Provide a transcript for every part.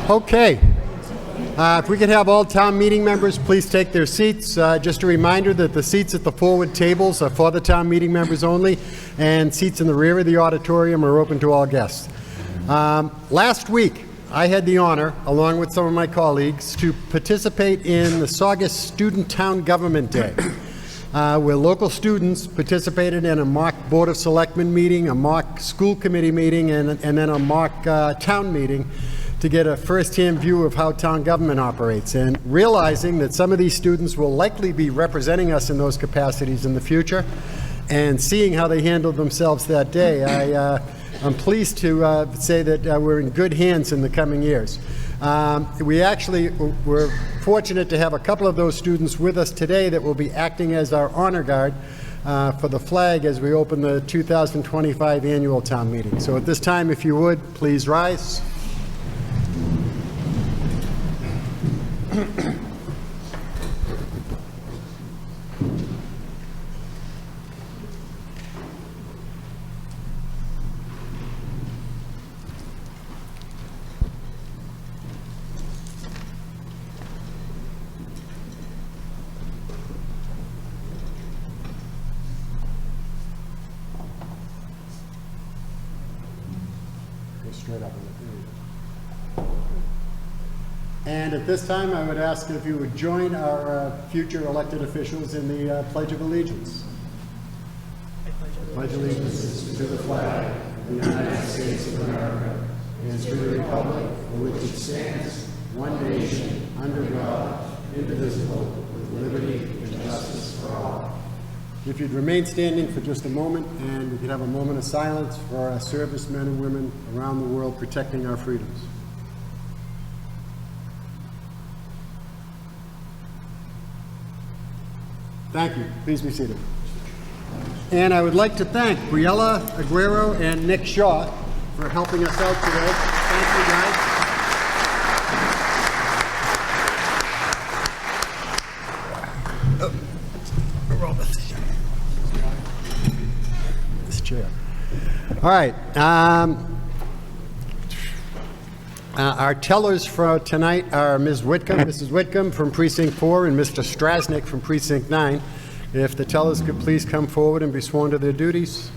Okay. If we could have all town meeting members please take their seats. Just a reminder that the seats at the forward tables are for the town meeting members only, and seats in the rear of the auditorium are open to all guests. Last week, I had the honor, along with some of my colleagues, to participate in the Saugus Student Town Government Day, where local students participated in a mock Board of Selectmen meeting, a mock school committee meeting, and then a mock town meeting to get a first-hand view of how town government operates. And realizing that some of these students will likely be representing us in those capacities in the future, and seeing how they handled themselves that day, I'm pleased to say that we're in good hands in the coming years. We actually were fortunate to have a couple of those students with us today that will be acting as our honor guard for the flag as we open the 2025 annual town meeting. So at this time, if you would, please rise. Straight up. And at this time, I would ask if you would join our future elected officials in the Pledge of Allegiance. Pledge allegiance to the flag of the United States of America and to the republic for which it stands, one nation, under God, indivisible, with liberty and justice for all. If you'd remain standing for just a moment, and we could have a moment of silence for our servicemen and women around the world protecting our freedoms. Thank you. Please be seated. And I would like to thank Briella Aguero and Nick Shaw for helping us out today. Thank you, guys. Chair. All right. Our tellers for tonight are Ms. Whitcomb, Mrs. Whitcomb from Precinct 4, and Mr. Strasnick from Precinct 9. If the tellers could please come forward and be sworn to their duties.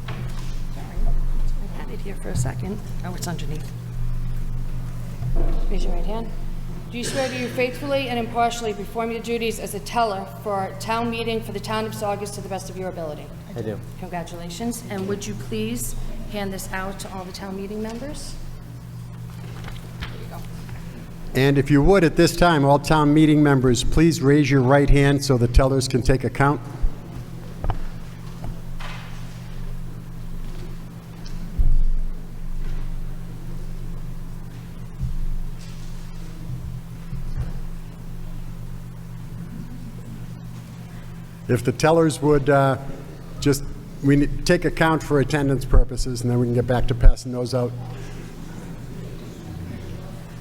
I had it here for a second. Oh, it's underneath. Raise your right hand. Do you swear to you faithfully and impartially perform your duties as a teller for a town meeting for the town of Saugus to the best of your ability? I do. Congratulations. And would you please hand this out to all the town meeting members? There you go. And if you would, at this time, all town meeting members, please raise your right hand so the tellers can take a count. If the tellers would take a count for attendance purposes, and then we can get back to passing those out.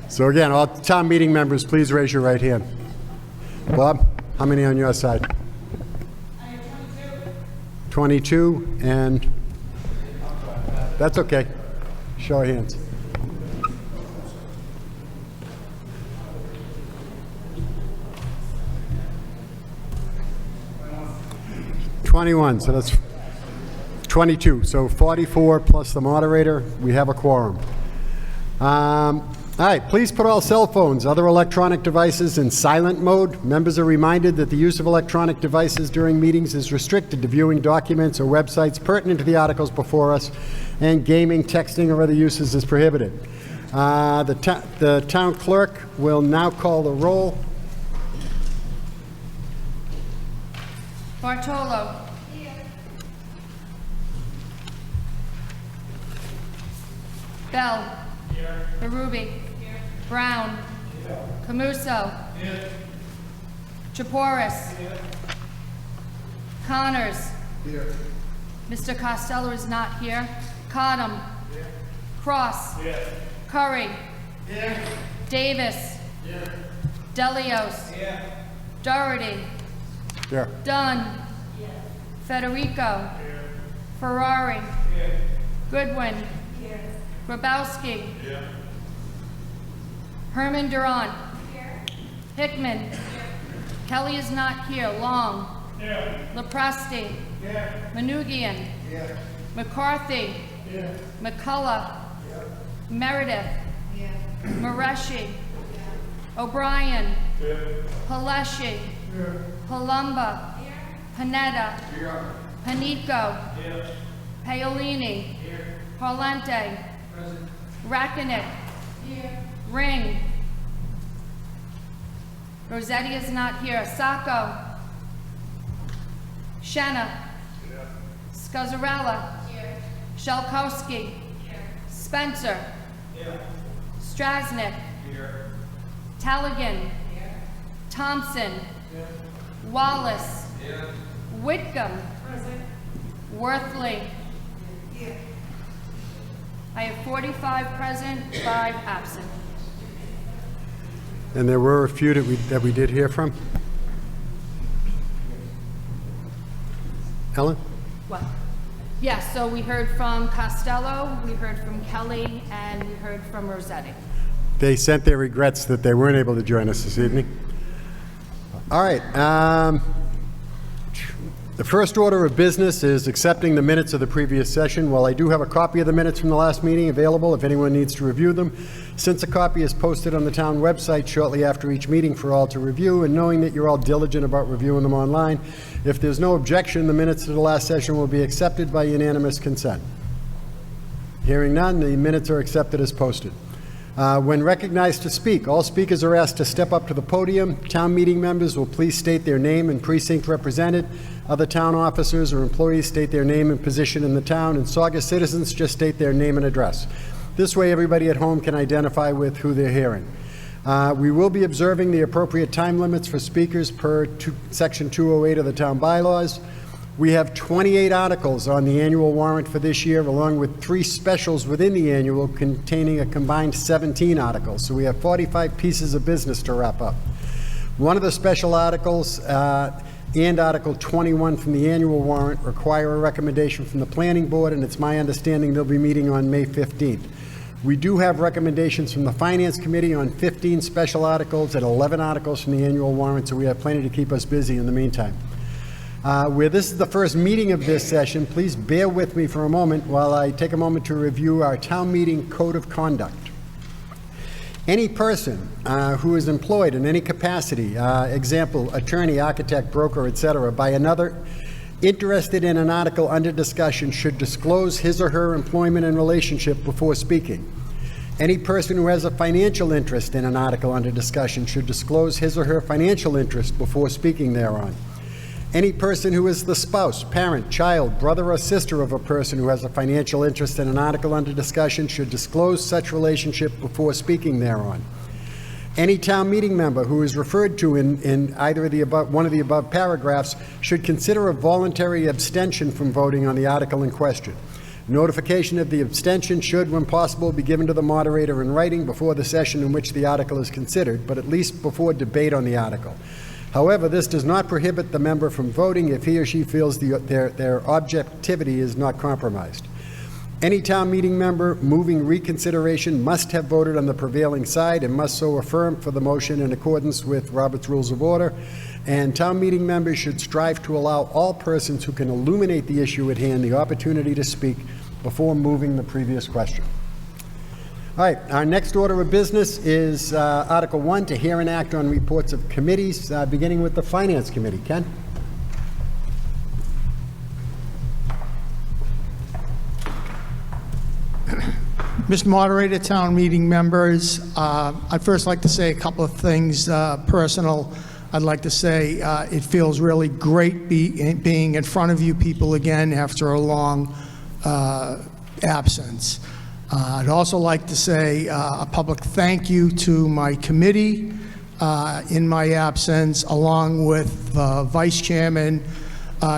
So again, all town meeting members, please raise your right hand. Bob, how many on your side? I have 22, and that's okay. Show of hands. So that's 22. So 44 plus the moderator. We have a quorum. All right, please put all cell phones, other electronic devices in silent mode. Members are reminded that the use of electronic devices during meetings is restricted to viewing documents or websites pertinent to the articles before us, and gaming, texting, or other uses is prohibited. The town clerk will now call the roll. Bartolo. Here. Bell. Here. Berube. Here. Brown. Here. Camuso. Here. Chaporis. Here. Connors. Here. Mr. Costello is not here. Cottam. Here. Cross. Here. Curry. Here. Davis. Here. Delios. Here. Doherty. Here. Dunn. Here. Federico. Here. Ferrari. Here. Goodwin. Grabowski. Herman Durant. Hickman. Kelly is not here. Long. Lepresti. Manugian. McCarthy. McCullough. Meredith. Mareshi. O'Brien. Paleshi. Palumba. Panetta. Panico. Paolini. Parlante. Rackinick. Ring. Rossetti is not here. Sacco. Shanna. Scazzarella. Shalkowski. Spencer. Strasnick. Taligan. Thompson. Wallace. Whitcomb. Worthley. I have 45 present, 5 absent. And there were a few that we did hear from. Ellen? What? Yes, so we heard from Costello, we heard from Kelly, and we heard from Rossetti. They sent their regrets that they weren't able to join us this evening. All right. The first order of business is accepting the minutes of the previous session. While I do have a copy of the minutes from the last meeting available if anyone needs to review them, since a copy is posted on the town website shortly after each meeting for all to review, and knowing that you're all diligent about reviewing them online, if there's no objection, the minutes of the last session will be accepted by unanimous consent. Hearing none, the minutes are accepted as posted. When recognized to speak, all speakers are asked to step up to the podium. Town meeting members will please state their name and precinct represented. Other town officers or employees state their name and position in the town, and Saugus citizens just state their name and address. This way, everybody at home can identify with who they're hearing. We will be observing the appropriate time limits for speakers per Section 208 of the town bylaws. We have 28 articles on the annual warrant for this year, along with 3 specials within the annual containing a combined 17 articles. So we have 45 pieces of business to wrap up. One of the special articles and Article 21 from the annual warrant require a recommendation from the Planning Board, and it's my understanding they'll be meeting on May 15th. We do have recommendations from the Finance Committee on 15 special articles and 11 articles from the annual warrant, so we have plenty to keep us busy in the meantime. Where this is the first meeting of this session, please bear with me for a moment while I take a moment to review our town meeting code of conduct. Any person who is employed in any capacity, example, attorney, architect, broker, etc., by another interested in an article under discussion should disclose his or her employment and relationship before speaking. Any person who has a financial interest in an article under discussion should disclose his or her financial interest before speaking thereon. Any person who is the spouse, parent, child, brother, or sister of a person who has a financial interest in an article under discussion should disclose such relationship before speaking thereon. Any town meeting member who is referred to in either of the above, one of the above paragraphs should consider a voluntary abstention from voting on the article in question. Notification of the abstention should, when possible, be given to the moderator in writing before the session in which the article is considered, but at least before debate on the article. However, this does not prohibit the member from voting if he or she feels their objectivity is not compromised. Any town meeting member moving reconsideration must have voted on the prevailing side and must so affirm for the motion in accordance with Robert's Rules of Order. And town meeting members should strive to allow all persons who can illuminate the issue at hand the opportunity to speak before moving the previous question. All right, our next order of business is Article 1, to hear and act on reports of committees, beginning with the Finance Committee. Ken? Mr. Moderator, town meeting members, I'd first like to say a couple of things personal. I'd like to say it feels really great being in front of you people again after a long absence. I'd also like to say a public thank you to my committee in my absence, along with Vice Chairman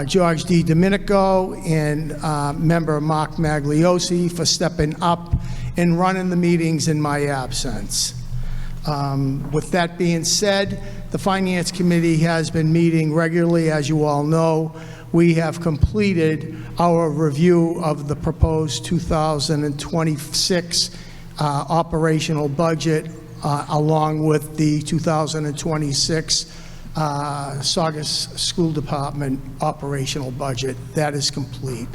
George D. Domenico and member Mark Magliosi for stepping up and running the meetings in my absence. With that being said, the Finance Committee has been meeting regularly, as you all know. we have completed our review of the proposed 2026 operational budget, along with the 2026 Saugus School Department operational budget. That is complete.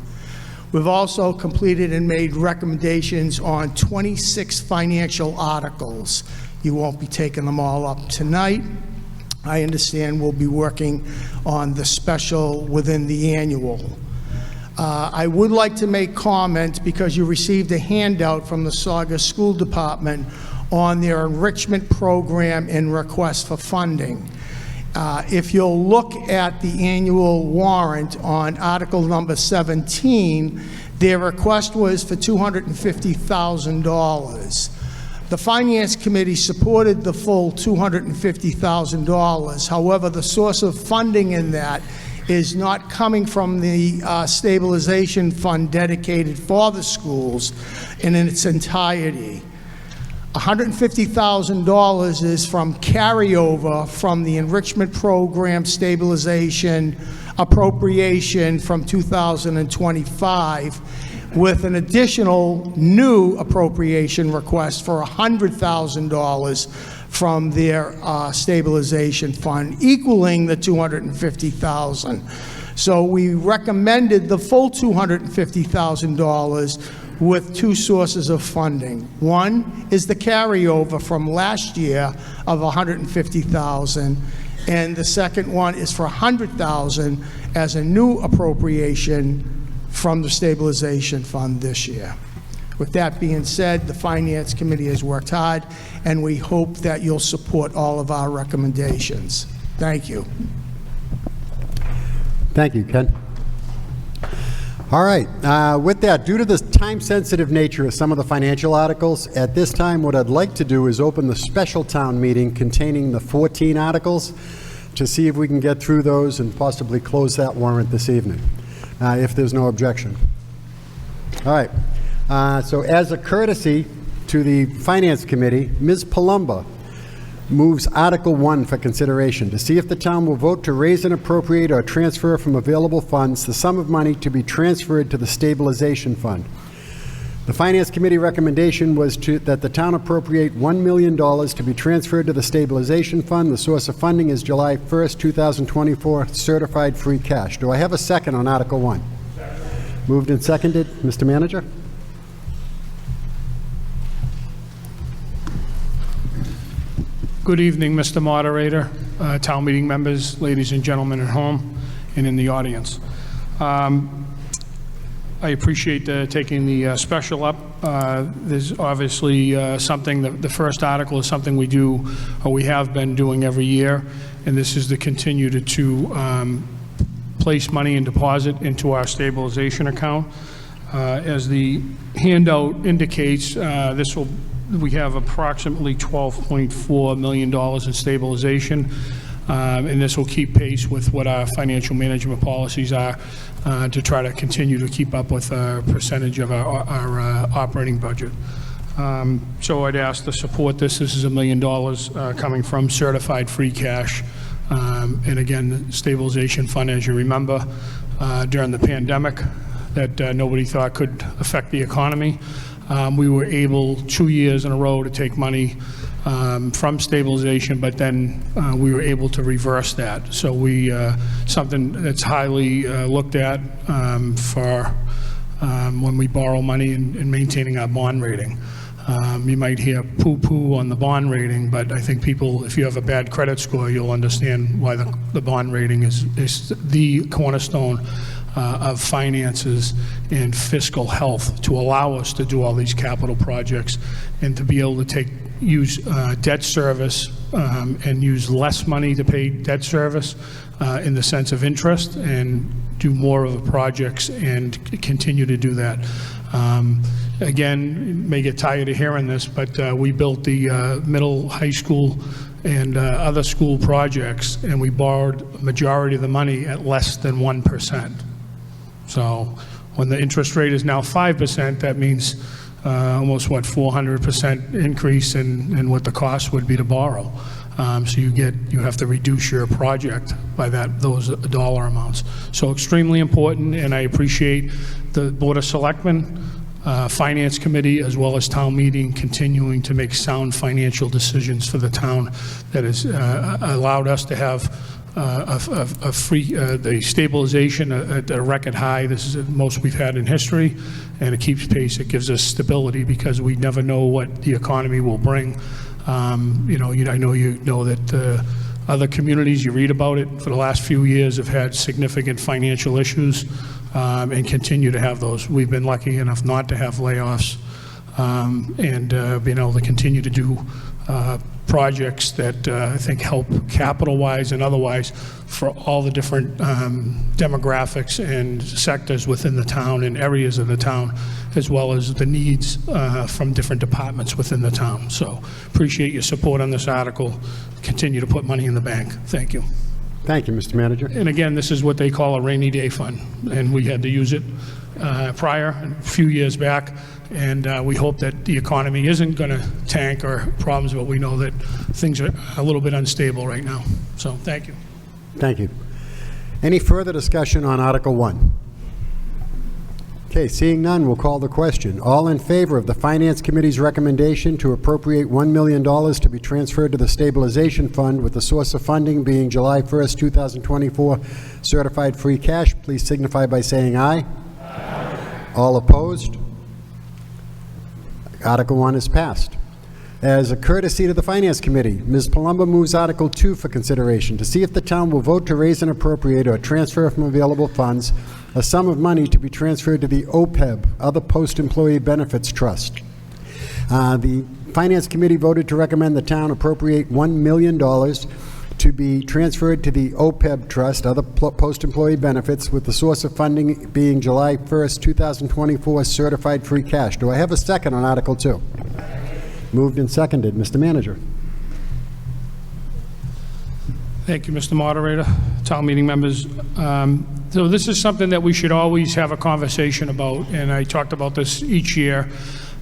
We've also completed and made recommendations on 26 financial articles. You won't be taking them all up tonight. I understand we'll be working on the special within the annual. I would like to make comment, because you received a handout from the Saugus School Department on their enrichment program and request for funding. If you'll look at the annual warrant on Article number 17, their request was for $250,000. The Finance Committee supported the full $250,000. However, the source of funding in that is not coming from the stabilization fund dedicated for the schools in its entirety. $150,000 is from carryover from the enrichment program stabilization appropriation from 2025, with an additional new appropriation request for $100,000 from their stabilization fund, equaling the $250,000. So we recommended the full $250,000 with two sources of funding. One is the carryover from last year of $150,000, and the second one is for $100,000 as a new appropriation from the stabilization fund this year. With that being said, the Finance Committee has worked hard, and we hope that you'll support all of our recommendations. Thank you. Thank you, Ken. All right, with that, due to the time-sensitive nature of some of the financial articles, at this time, what I'd like to do is open the special town meeting containing the 14 articles to see if we can get through those and possibly close that warrant this evening, if there's no objection. All right, so as a courtesy to the Finance Committee, Ms. Palumba moves Article 1 for consideration, to see if the town will vote to raise and appropriate or transfer from available funds the sum of money to be transferred to the stabilization fund. The Finance Committee recommendation was that the town appropriate $1 million to be transferred to the stabilization fund. The source of funding is July 1st, 2024, certified free cash. Do I have a second on Article 1? Second. Moved and seconded. Mr. Manager? Good evening, Mr. Moderator, town meeting members, ladies and gentlemen at home and in the audience. I appreciate taking the special up. There's obviously something, the first article is something we do, or we have been doing every year, and this is to continue to place money and deposit into our stabilization account. As the handout indicates, we have approximately $12.4 million in stabilization, and this will keep pace with what our financial management policies are to try to continue to keep up with our percentage of our operating budget. So I'd ask to support this. This is $1 million coming from certified free cash. And again, the stabilization fund, as you remember, during the pandemic that nobody thought could affect the economy. We were able 2 years in a row to take money from stabilization, but then we were able to reverse that. So something that's highly looked at for when we borrow money and maintaining our bond rating. You might hear poo-poo on the bond rating, but I think people, if you have a bad credit score, you'll understand why the bond rating is the cornerstone of finances and fiscal health to allow us to do all these capital projects and to be able to use debt service and use less money to pay debt service in the sense of interest, and do more of the projects and continue to do that. Again, you may get tired of hearing this, but we built the middle high school and other school projects, and we borrowed a majority of the money at less than 1%. So when the interest rate is now 5%, that means almost, 400% increase in what the cost would be to borrow. So you have to reduce your project by those dollar amounts. So extremely important, and I appreciate the Board of Selectmen, Finance Committee, as well as town meeting continuing to make sound financial decisions for the town that has allowed us to have the stabilization at a record high. This is the most we've had in history, and it keeps pace. It gives us stability because we never know what the economy will bring. I know you know that other communities, you read about it, for the last few years have had significant financial issues and continue to have those. We've been lucky enough not to have layoffs and being able to continue to do projects that I think help capital-wise and otherwise for all the different demographics and sectors within the town and areas of the town, as well as the needs from different departments within the town. So appreciate your support on this article. Continue to put money in the bank. Thank you. Thank you, Mr. Manager. And again, this is what they call a rainy day fund, and we had to use it prior, a few years back, and we hope that the economy isn't going to tank or problems, but we know that things are a little bit unstable right now. So thank you. Thank you. Any further discussion on Article 1? Okay, seeing none, we'll call the question. All in favor of the Finance Committee's recommendation to appropriate $1 million to be transferred to the Stabilization Fund, with the source of funding being July 1st, 2024 certified free cash, please signify by saying aye. Aye. All opposed? Article 1 is passed. As a courtesy to the Finance Committee, Ms. Palumbo moves Article 2 for consideration, to see if the town will vote to raise and appropriate or transfer from available funds a sum of money to be transferred to the OPEB, Other Post-Employee Benefits Trust. The Finance Committee voted to recommend the town appropriate $1 million to be transferred to the OPEB Trust, Other Post-Employee Benefits, with the source of funding being July 1st, 2024 certified free cash. Do I have a second on Article 2? Moved and seconded. Mr. Manager. Thank you, Mr. Moderator, town meeting members. So this is something that we should always have a conversation about, and I talked about this each year.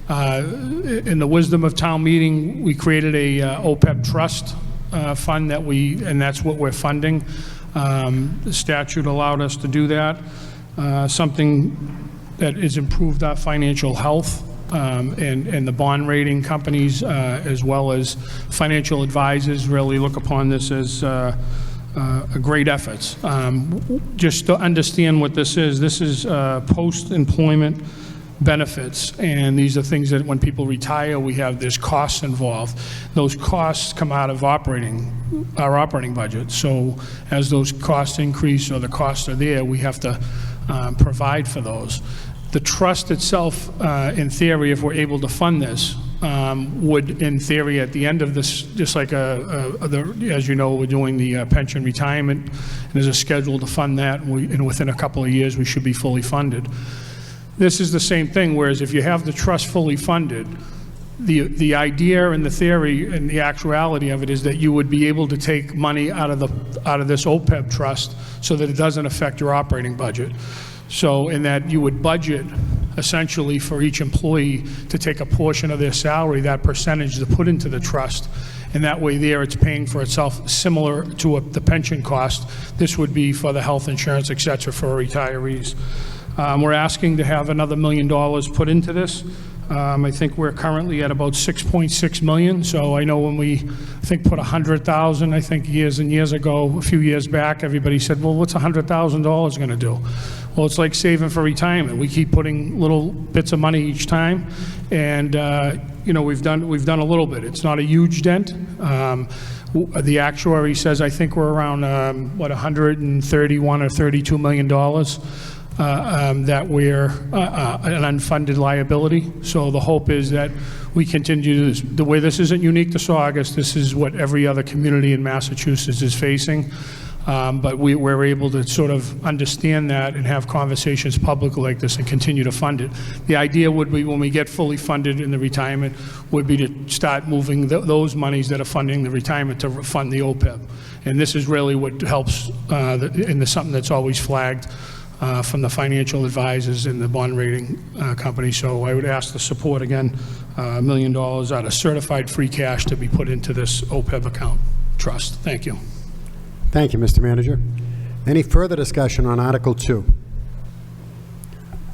In the wisdom of town meeting, we created a OPEB trust fund and that's what we're funding. The statute allowed us to do that. Something that has improved our financial health. And the bond rating companies, as well as financial advisors, really look upon this as a great efforts. Just to understand what this is post-employment benefits, and these are things that when people retire, there's costs involved. Those costs come out of our operating budget. So as those costs increase or the costs are there, we have to provide for those. The trust itself, in theory, if we're able to fund this, would, in theory, at the end of this, just like as you know, we're doing the pension retirement, and there's a schedule to fund that, and within a couple of years, we should be fully funded. This is the same thing, whereas if you have the trust fully funded, the idea and the theory and the actuality of it is that you would be able to take money out of this OPEB trust so that it doesn't affect your operating budget. So in that you would budget essentially for each employee to take a portion of their salary, that percentage to put into the trust, and that way there it's paying for itself, similar to the pension cost. This would be for the health insurance, et cetera, for retirees. We're asking to have another $1 million put into this. I think we're currently at about 6.6 million. So I know when we put 100,000, I think years and years ago, a few years back, everybody said, well, what's $100,000 going to do? Well, it's like saving for retirement. We keep putting little bits of money each time, and we've done a little bit. It's not a huge dent. The actuary says I think we're around 131 or 32 million dollars. That we're an unfunded liability. So the hope is that we continue to, the way this isn't unique to Saugus, this is what every other community in Massachusetts is facing. But we're able to sort of understand that and have conversations publicly like this and continue to fund it. The idea would be when we get fully funded in the retirement would be to start moving those monies that are funding the retirement to fund the OPEB. And this is really what helps, and something that's always flagged from the financial advisors and the bond rating company. So I would ask the support again, $1 million out of certified free cash to be put into this OPEB account. trust. Thank you. Thank you, Mr. Manager. Any further discussion on Article 2?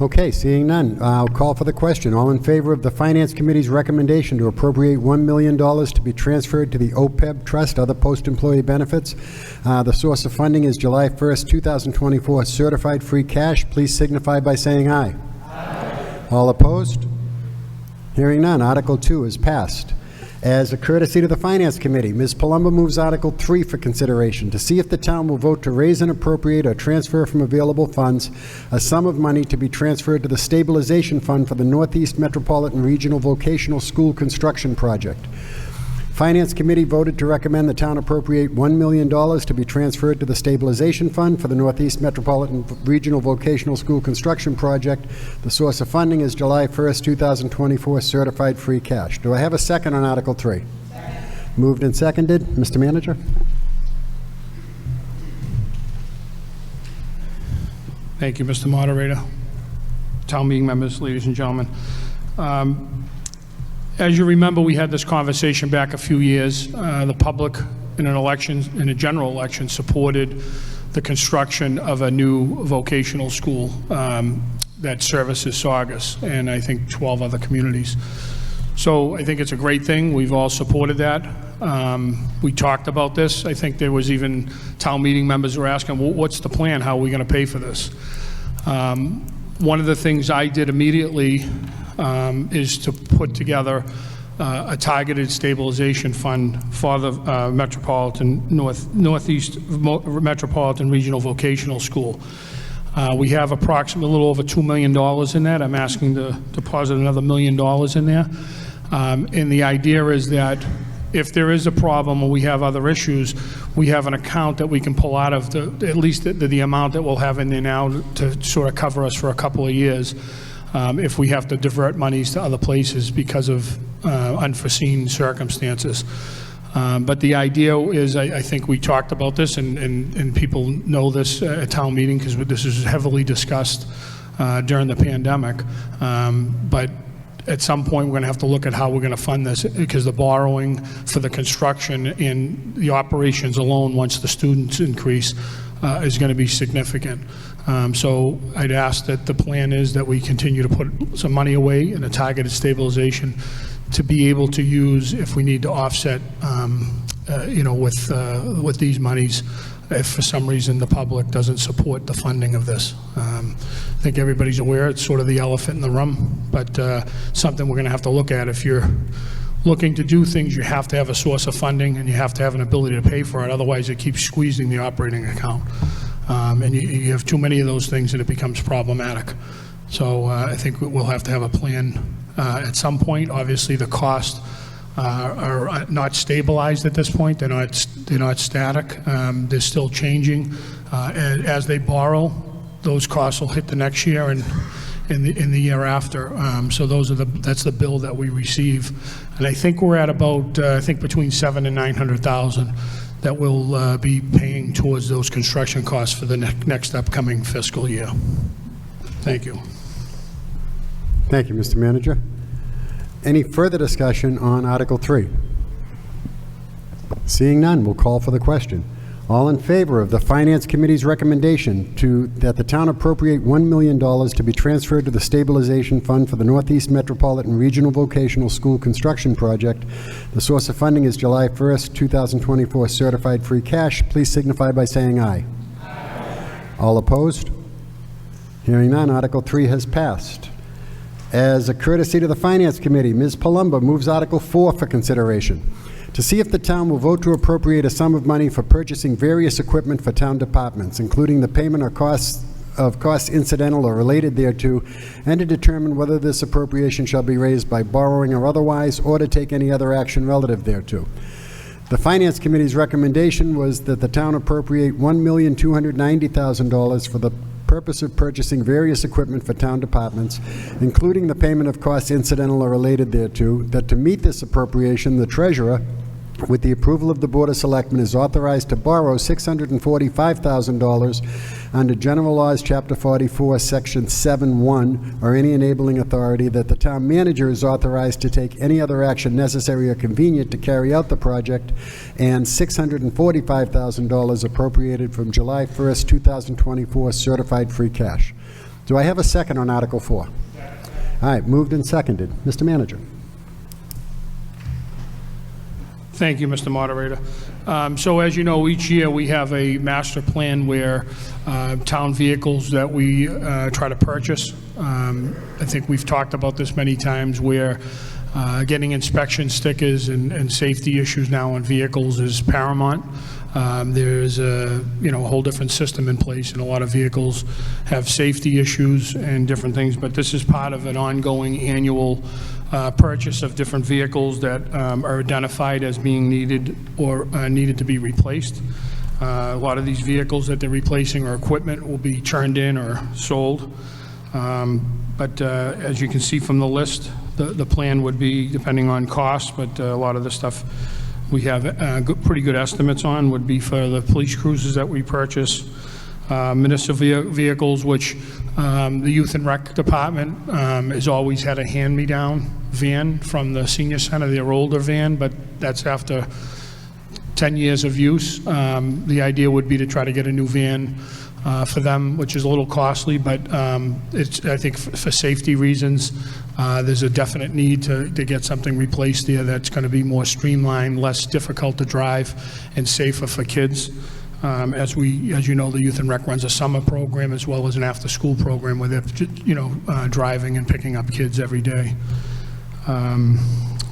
Okay, seeing none, I'll call for the question. All in favor of the Finance Committee's recommendation to appropriate $1 million to be transferred to the OPEB Trust, other post-employee benefits? The source of funding is July 1st, 2024, certified free cash. Please signify by saying aye. Aye. All opposed? Hearing none, Article 2 is passed. As a courtesy to the Finance Committee, Ms. Palumbo moves Article 3 for consideration, to see if the town will vote to raise and appropriate or transfer from available funds a sum of money to be transferred to the Stabilization Fund for the Northeast Metropolitan Regional Vocational School Construction Project. Finance Committee voted to recommend the town appropriate $1 million to be transferred to the Stabilization Fund for the Northeast Metropolitan Regional Vocational School Construction Project. The source of funding is July 1st, 2024, certified free cash. Do I have a second on Article 3? Second. Moved and seconded. Mr. Manager? Thank you, Mr. Moderator. Town meeting members, ladies and gentlemen. As you remember, we had this conversation back a few years. The public in a general election, supported the construction of a new vocational school that services Saugus and I think 12 other communities. So I think it's a great thing. We've all supported that. We talked about this. I think there was even town meeting members were asking, well, what's the plan? How are we going to pay for this? One of the things I did immediately is to put together a targeted stabilization fund for the Northeast Metropolitan Regional Vocational School. We have approximately a little over $2 million in that. I'm asking to deposit another $1 million in there. And the idea is that if there is a problem or we have other issues, we have an account that we can pull out of at least the amount that we'll have in there now to sort of cover us for a couple of years. If we have to divert monies to other places because of unforeseen circumstances. But the idea is, I think we talked about this, and people know this at town meeting because this is heavily discussed during the pandemic. But at some point, we're going to have to look at how we're going to fund this, because the borrowing for the construction and the operations alone, once the students increase, is going to be significant. So I'd ask that the plan is that we continue to put some money away in a targeted stabilization to be able to use if we need to offset, with these monies, if for some reason the public doesn't support the funding of this. I think everybody's aware it's sort of the elephant in the room, but something we're going to have to look at. If you're looking to do things, you have to have a source of funding and you have to have an ability to pay for it. Otherwise, it keeps squeezing the operating account. And you have too many of those things and it becomes problematic. So I think we'll have to have a plan at some point. Obviously, the costs are not stabilized at this point. They're not static. They're still changing. As they borrow, those costs will hit the next year and in the year after. So that's the bill that we receive. And I think we're at about between $700,000 and $900,000 that we'll be paying towards those construction costs for the next upcoming fiscal year. Thank you. Thank you, Mr. Manager. Any further discussion on Article 3? Seeing none, we'll call for the question. All in favor of the Finance Committee's recommendation that the town appropriate $1 million to be transferred to the Stabilization Fund for the Northeast Metropolitan Regional Vocational School Construction Project. The source of funding is July 1st, 2024, certified free cash. Please signify by saying aye. Aye. All opposed? Hearing none, Article 3 has passed. As a courtesy to the Finance Committee, Ms. Palumbo moves Article 4 for consideration, to see if the town will vote to appropriate a sum of money for purchasing various equipment for town departments, including the payment of costs incidental or related thereto, and to determine whether this appropriation shall be raised by borrowing or otherwise, or to take any other action relative thereto. The Finance Committee's recommendation was that the town appropriate $1,290,000 for the purpose of purchasing various equipment for town departments, including the payment of costs incidental or related thereto, that to meet this appropriation, the treasurer with the approval of the Board of Selectmen, is authorized to borrow $645,000 under General Laws, Chapter 44, Section 7-1, or any enabling authority, that the town manager is authorized to take any other action necessary or convenient to carry out the project, and $645,000 appropriated from July 1st, 2024 certified free cash. Do I have a second on Article 4? All right, moved and seconded. Mr. Manager. Thank you, Mr. Moderator. So as you know, each year we have a master plan where town vehicles that we try to purchase. I think we've talked about this many times, where getting inspection stickers and safety issues now on vehicles is paramount. There's a whole different system in place, and a lot of vehicles have safety issues and different things, but this is part of an ongoing annual purchase of different vehicles that are identified as being needed or needed to be replaced. A lot of these vehicles that they're replacing or equipment will be turned in or sold. But as you can see from the list, the plan would be, depending on cost, but a lot of the stuff we have pretty good estimates on would be for the police cruisers that we purchase, municipal vehicles, which the Youth and Rec Department has always had a hand-me-down van from the senior center, their older van, but that's after 10 years of use. The idea would be to try to get a new van for them, which is a little costly, but it's, I think, for safety reasons, there's a definite need to get something replaced there that's going to be more streamlined, less difficult to drive, and safer for kids. As you know, the Youth and Rec runs a summer program as well as an after-school program where they're, driving and picking up kids every day.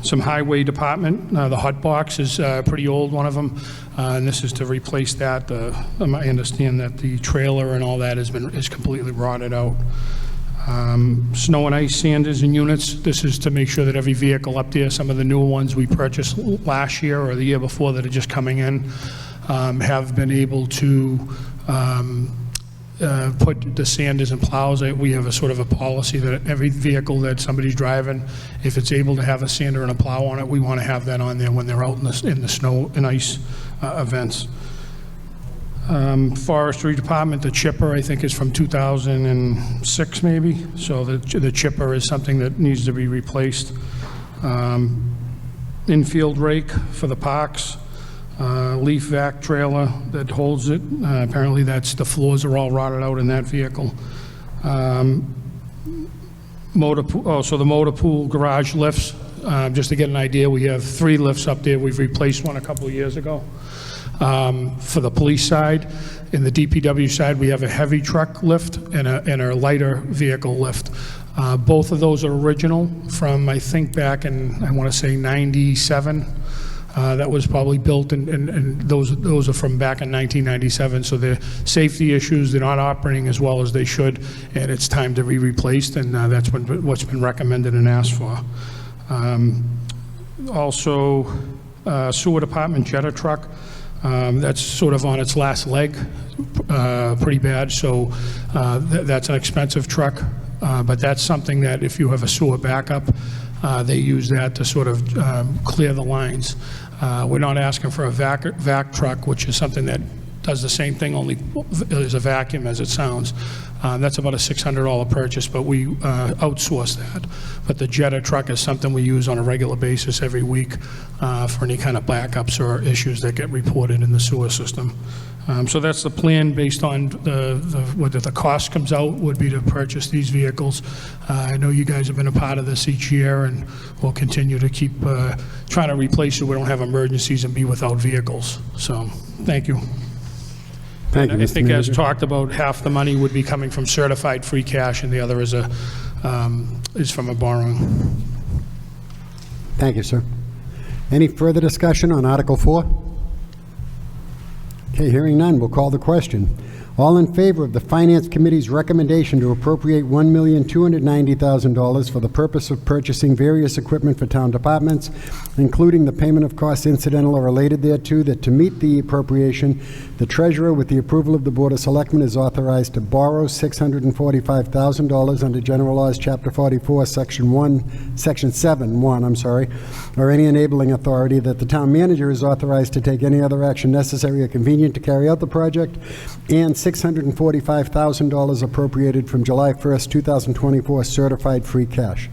Some highway department, the hot box is a pretty old one of them, and this is to replace that. I understand that the trailer and all that is completely rotted out. Snow and ice sanders and units. This is to make sure that every vehicle up there, some of the newer ones we purchased last year or the year before that are just coming in, have been able to put the sanders and plows. We have a sort of a policy that every vehicle that somebody's driving, if it's able to have a sander and a plow on it, we want to have that on there when they're out in the snow and ice events. Forestry Department, the chipper, I think, is from 2006 maybe, so the chipper is something that needs to be replaced. Infield rake for the parks. Leaf vac trailer that holds it. Apparently the floors are all rotted out in that vehicle. So the motor pool garage lifts, just to get an idea, we have 3 lifts up there. We've replaced one a couple of years ago. For the police side, in the DPW side, we have a heavy truck lift and a lighter vehicle lift. Both of those are original from, I think, back in, I want to say, 97. That was probably built, and those are from back in 1997, so the safety issues, they're not operating as well as they should, and it's time to be replaced, and that's what's been recommended and asked for. Also, sewer department Jetta truck, that's sort of on its last leg, pretty bad, so that's an expensive truck, but that's something that if you have a sewer backup, they use that to sort of clear the lines. We're not asking for a vac truck, which is something that does the same thing, only is a vacuum as it sounds. That's about a $600 purchase, but we outsource that. But the Jetta truck is something we use on a regular basis every week for any kind of backups or issues that get reported in the sewer system. So that's the plan based on what the cost comes out would be to purchase these vehicles. I know you guys have been a part of this each year, and we'll continue to keep trying to replace it. We don't have emergencies and be without vehicles. So thank you. Thank you, Mr. I think, as Manager. talked about, half the money would be coming from certified free cash, and the other is from a borrowing. Thank you, sir. Any further discussion on Article 4? Okay, hearing none, we'll call the question. All in favor of the Finance Committee's recommendation to appropriate $1,290,000 for the purpose of purchasing various equipment for town departments, including the payment of costs incidental or related thereto, that to meet the appropriation, the treasurer, with the approval of the Board of Selectmen, is authorized to borrow $645,000 under General Laws, Chapter 44, Section 7, or any enabling authority, that the town manager is authorized to take any other action necessary or convenient to carry out the project, and $645,000 appropriated from July 1st, 2024 certified free cash.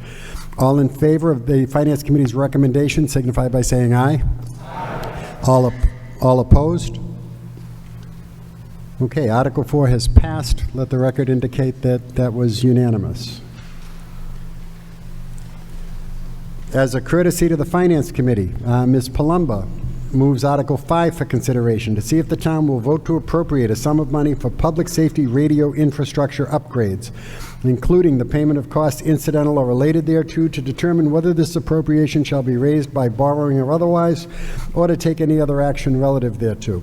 All in favor of the Finance Committee's recommendation signify by saying aye. Aye. All opposed? Okay, Article 4 has passed. Let the record indicate that that was unanimous. As a courtesy to the Finance Committee, Ms. Palumba moves Article 5 for consideration, to see if the town will vote to appropriate a sum of money for public safety radio infrastructure upgrades, including the payment of costs incidental or related thereto, to determine whether this appropriation shall be raised by borrowing or otherwise, or to take any other action relative thereto.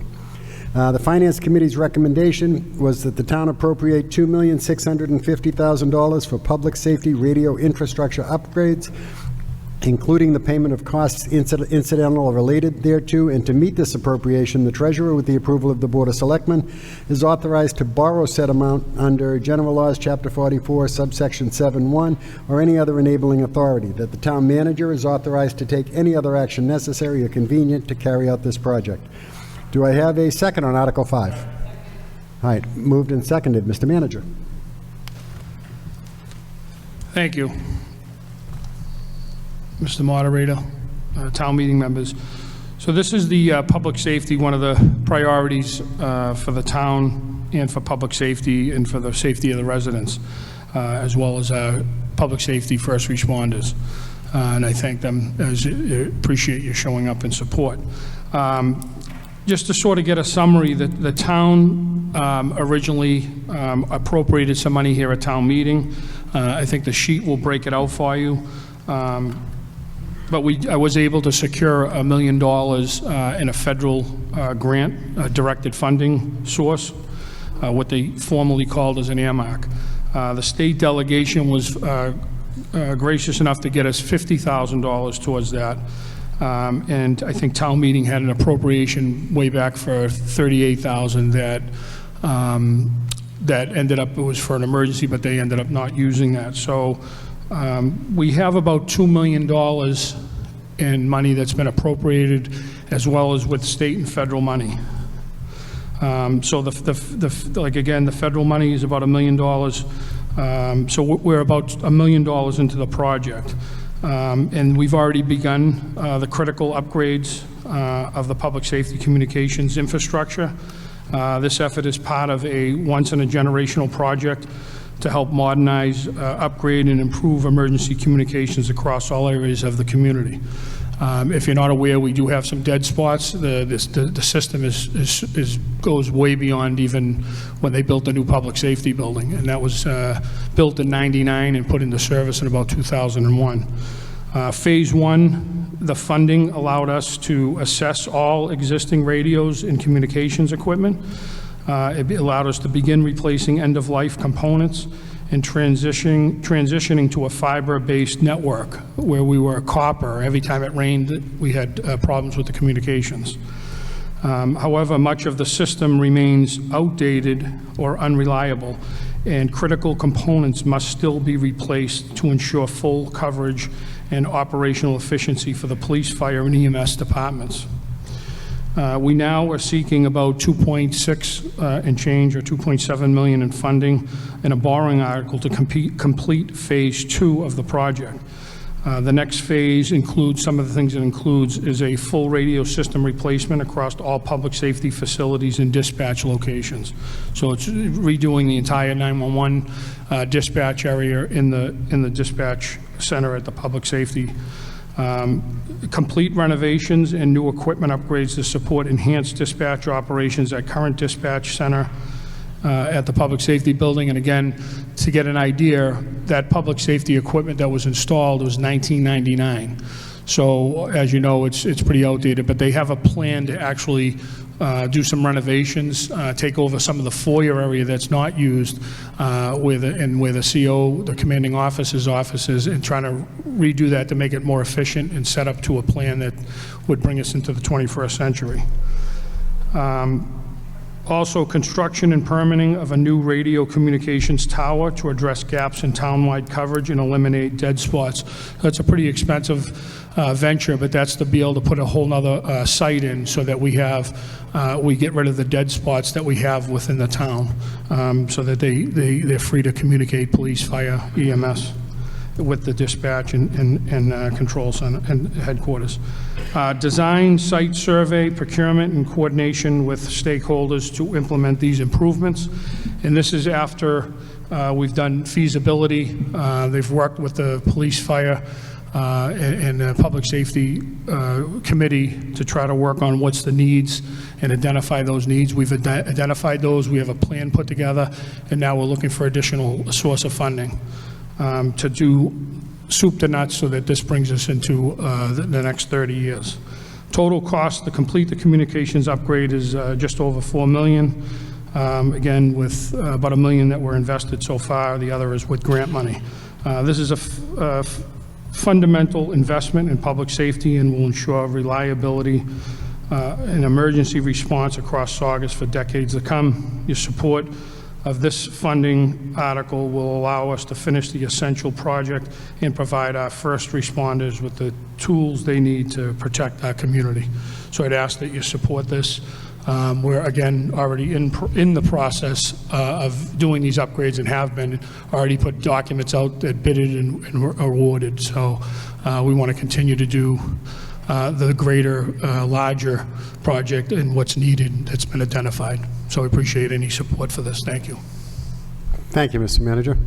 The Finance Committee's recommendation was that the town appropriate $2,650,000 for public safety radio infrastructure upgrades, including the payment of costs incidental or related thereto, and to meet this appropriation, the treasurer, with the approval of the Board of Selectmen, is authorized to borrow said amount under General Laws, Chapter 44, subsection 7(1), or any other enabling authority, that the town manager is authorized to take any other action necessary or convenient to carry out this project. Do I have a second on Article 5? All right, moved and seconded. Mr. Manager. Thank you, Mr. Moderator, town meeting members. So this is the public safety, one of the priorities for the town and for public safety and for the safety of the residents, as well as public safety first responders. And I thank them, appreciate you showing up in support. Just to sort of get a summary, the town originally appropriated some money here at town meeting. I think the sheet will break it out for you. But I was able to secure $1 million in a federal grant, directed funding source, what they formerly called as an earmark. The state delegation was gracious enough to get us $50,000 towards that. And I think town meeting had an appropriation way back for $38,000 that ended up, it was for an emergency, but they ended up not using that. So we have about $2 million in money that's been appropriated, as well as with state and federal money. So like again, the federal money is about $1 million. So we're about $1 million into the project. And we've already begun the critical upgrades of the public safety communications infrastructure. This effort is part of a once-in-a-generational project to help modernize, upgrade, and improve emergency communications across all areas of the community. If you're not aware, we do have some dead spots. The system goes way beyond even when they built the new public safety building, and that was built in '99 and put into service in about 2001. Phase 1, the funding allowed us to assess all existing radios and communications equipment. It allowed us to begin replacing end-of-life components and transitioning to a fiber-based network where we were copper. Every time it rained, we had problems with the communications. However, much of the system remains outdated or unreliable, and critical components must still be replaced to ensure full coverage and operational efficiency for the police, fire, and EMS departments. We now are seeking about 2.6 and change, or 2.7 million in funding in a borrowing article to complete phase 2 of the project. The next phase includes, some of the things it includes is a full radio system replacement across all public safety facilities and dispatch locations. So it's redoing the entire 911 dispatch area in the dispatch center at the public safety. Complete renovations and new equipment upgrades to support enhanced dispatch operations at current dispatch center at the public safety building. And again, to get an idea, that public safety equipment that was installed was 1999. So as you know, it's pretty outdated, but they have a plan to actually do some renovations, take over some of the foyer area that's not used, where the CO, the commanding officer's offices, and trying to redo that to make it more efficient and set up to a plan that would bring us into the 21st century. Also, construction and permitting of a new radio communications tower to address gaps in townwide coverage and eliminate dead spots. That's a pretty expensive venture, but that's to be able to put a whole nother site in so that we get rid of the dead spots that we have within the town, so that they're free to communicate, police, fire, EMS, with the dispatch and control center and headquarters. Design, site survey, procurement, and coordination with stakeholders to implement these improvements. And this is after we've done feasibility. They've worked with the police, fire, and the public safety committee to try to work on what's the needs and identify those needs. We've identified those. We have a plan put together, and now we're looking for additional source of funding to do soup to nuts so that this brings us into the next 30 years. Total cost to complete the communications upgrade is just over $4 million. Again, with about $1 million that were invested so far. The other is with grant money. This is a fundamental investment in public safety and will ensure reliability and emergency response across Saugus for decades to come. Your support of this funding article will allow us to finish the essential project and provide our first responders with the tools they need to protect our community. So I'd ask that you support this. We're, again, already in the process of doing these upgrades and have been already put documents out that bidded and were awarded. So we want to continue to do the greater, larger project and what's needed that's been identified. So I appreciate any support for this. Thank you. Thank you, Mr. Manager.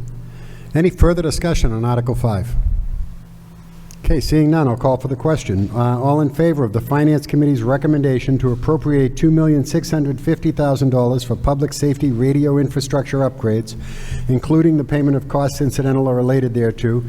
Any further discussion on Article 5? Okay, seeing none, I'll call for the question. All in favor of the Finance Committee's recommendation to appropriate $2,650,000 for public safety radio infrastructure upgrades, including the payment of costs incidental or related thereto,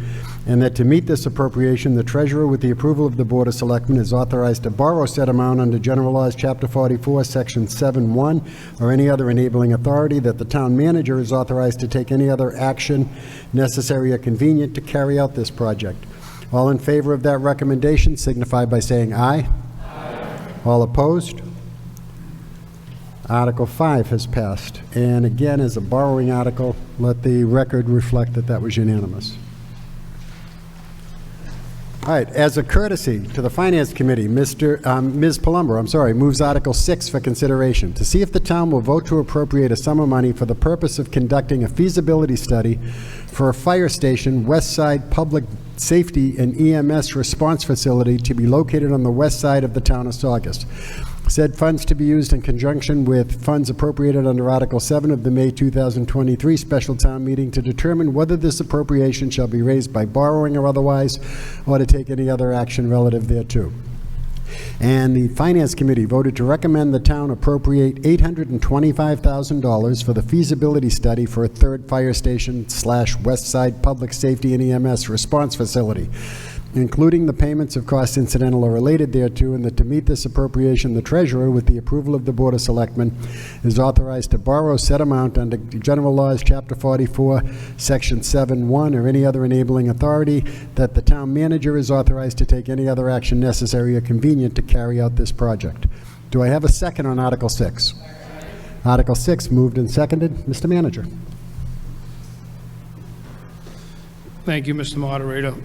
and that to meet this appropriation, the Treasurer, with the approval of the Board of Selectmen, is authorized to borrow said amount under General Laws, Chapter 44, Section 7-1, or any other enabling authority, that the Town Manager is authorized to take any other action necessary or convenient to carry out this project. All in favor of that recommendation signify by saying aye. Aye. All opposed? Article 5 has passed. And again, as a borrowing article, let the record reflect that that was unanimous. All right, as a courtesy to the Finance Committee, Ms. Palumbo, moves Article 6 for consideration, to see if the town will vote to appropriate a sum of money for the purpose of conducting a feasibility study for a fire station, West Side Public Safety and EMS Response Facility to be located on the west side of the town of Saugus. Said funds to be used in conjunction with funds appropriated under Article 7 of the May 2023 special town meeting to determine whether this appropriation shall be raised by borrowing or otherwise, or to take any other action relative thereto. And the Finance Committee voted to recommend the town appropriate $825,000 for the feasibility study for a third fire station / West Side Public Safety and EMS Response Facility, including the payments of costs incidental or related thereto, and that to meet this appropriation, the Treasurer, with the approval of the Board of Selectmen, is authorized to borrow said amount under General Laws, Chapter 44, Section 7-1, or any other enabling authority, that the Town Manager is authorized to take any other action necessary or convenient to carry out this project. Do I have a second on Article 6? Article 6 moved and seconded. Mr. Manager. Thank you, Mr. Moderator.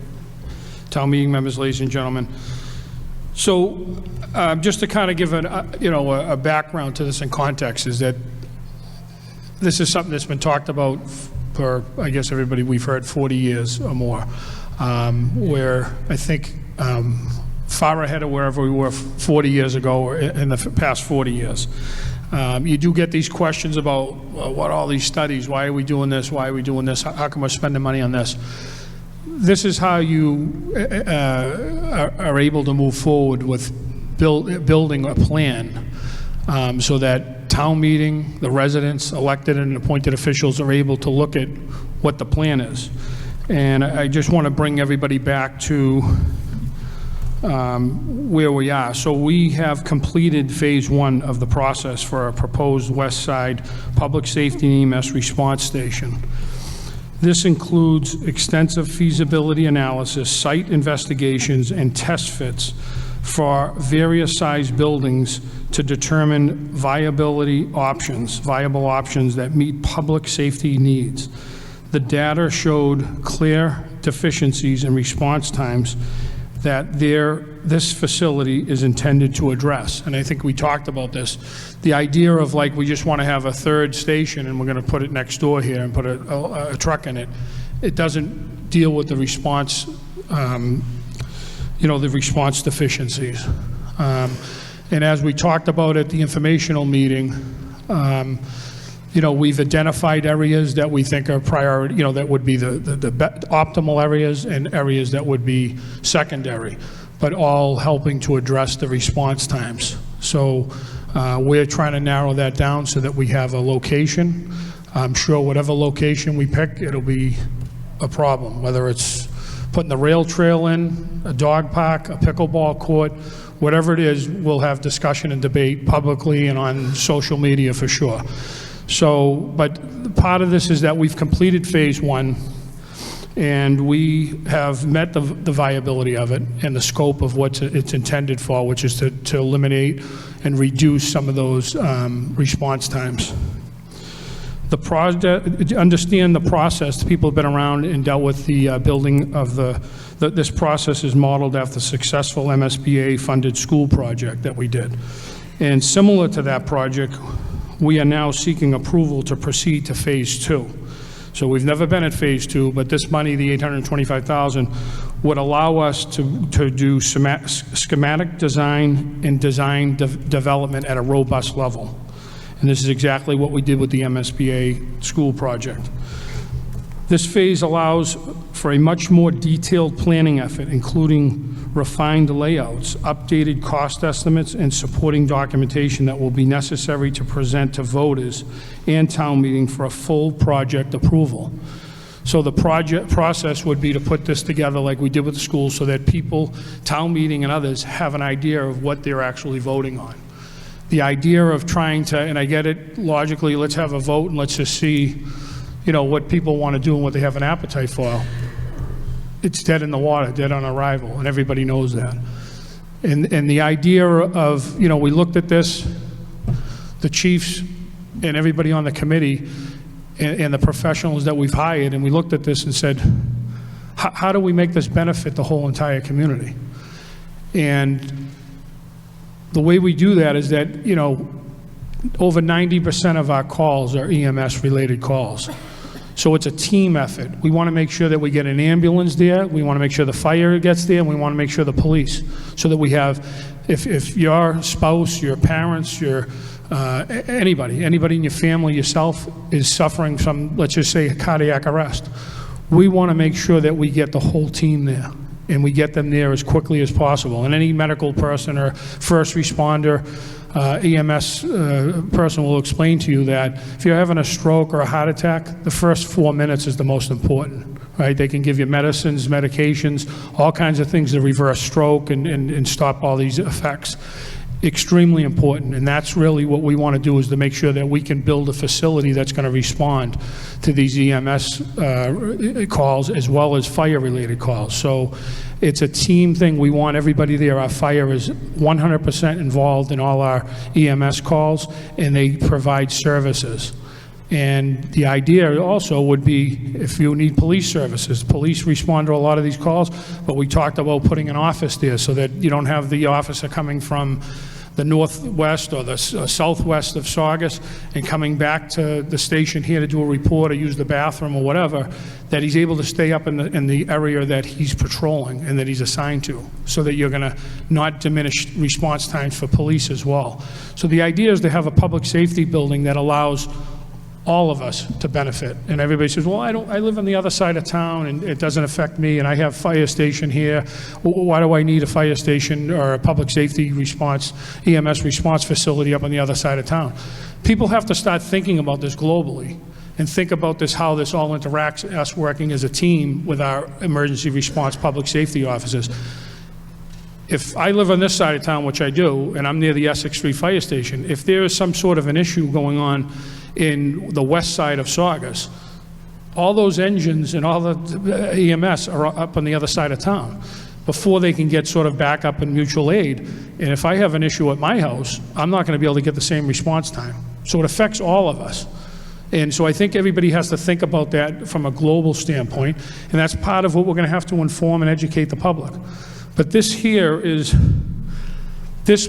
Town meeting members, ladies and gentlemen. So just to kind of give a background to this in context, is that this is something that's been talked about for, I guess, everybody, we've heard 40 years or more, where I think far ahead of wherever we were 40 years ago or in the past 40 years. You do get these questions about what all these studies, why are we doing this, why are we doing this, how come we're spending money on this? This is how you are able to move forward with building a plan so that town meeting, the residents, elected and appointed officials are able to look at what the plan is. And I just want to bring everybody back to where we are. So we have completed phase 1 of the process for our proposed West Side Public Safety and EMS Response Station. This includes extensive feasibility analysis, site investigations, and test fits for various size buildings to determine viable options that meet public safety needs. The data showed clear deficiencies in response times that this facility is intended to address. And I think we talked about this. The idea of like, we just want to have a third station and we're going to put it next door here and put a truck in it. It doesn't deal with the response, the response deficiencies. And as we talked about at the informational meeting, we've identified areas that we think are priority, that would be the optimal areas and areas that would be secondary, but all helping to address the response times. So we're trying to narrow that down so that we have a location. I'm sure whatever location we pick, it'll be a problem, whether it's putting the rail trail in, a dog park, a pickleball court, whatever it is, we'll have discussion and debate publicly and on social media for sure. So, but part of this is that we've completed phase 1 and we have met the viability of it and the scope of what it's intended for, which is to eliminate and reduce some of those response times. The project, understand the process. People have been around and dealt with the building of this process is modeled after the successful MSBA-funded school project that we did. And similar to that project, we are now seeking approval to proceed to phase 2. So we've never been at phase 2, but this money, the $825,000, would allow us to do schematic design and design development at a robust level. And this is exactly what we did with the MSBA school project. This phase allows for a much more detailed planning effort, including refined layouts, updated cost estimates, and supporting documentation that will be necessary to present to voters and town meeting for a full project approval. So the project process would be to put this together like we did with the schools so that people, town meeting and others, have an idea of what they're actually voting on. The idea of trying to, and I get it logically, let's have a vote and let's just see, what people want to do and what they have an appetite for. It's dead in the water, dead on arrival, and everybody knows that. And the idea of, we looked at this, the chiefs and everybody on the committee and the professionals that we've hired, and we looked at this and said, how do we make this benefit the whole entire community? And the way we do that is that, over 90% of our calls are EMS-related calls. So it's a team effort. We want to make sure that we get an ambulance there, we want to make sure the fire gets there, and we want to make sure the police, so that we have, if your spouse, your parents, your anybody in your family, yourself, is suffering from, let's just say, a cardiac arrest, we want to make sure that we get the whole team there, and we get them there as quickly as possible. And any medical person or first responder, EMS person will explain to you that if you're having a stroke or a heart attack, the first 4 minutes is the most important, right? They can give you medicines, medications, all kinds of things to reverse stroke and stop all these effects. Extremely important, and that's really what we want to do, is to make sure that we can build a facility that's going to respond to these EMS calls as well as fire-related calls. So it's a team thing. We want everybody there. Our fire is 100% involved in all our EMS calls, and they provide services. And the idea also would be, if you need police services, police respond to a lot of these calls, but we talked about putting an office there so that you don't have the officer coming from the northwest or the southwest of Saugus and coming back to the station here to do a report or use the bathroom or whatever, that he's able to stay up in the area that he's patrolling and that he's assigned to, so that you're going to not diminish response times for police as well. So the idea is to have a public safety building that allows all of us to benefit. And everybody says, well, I live on the other side of town and it doesn't affect me, and I have fire station here. Why do I need a fire station or a public safety response, EMS response facility up on the other side of town? People have to start thinking about this globally and think about this, how this all interacts, us working as a team with our emergency response public safety officers. If I live on this side of town, which I do, and I'm near the Essex Street Fire Station, if there is some sort of an issue going on in the west side of Saugus, all those engines and all the EMS are up on the other side of town before they can get sort of back up in mutual aid. And if I have an issue at my house, I'm not going to be able to get the same response time. So it affects all of us. And so I think everybody has to think about that from a global standpoint, and that's part of what we're going to have to inform and educate the public. But this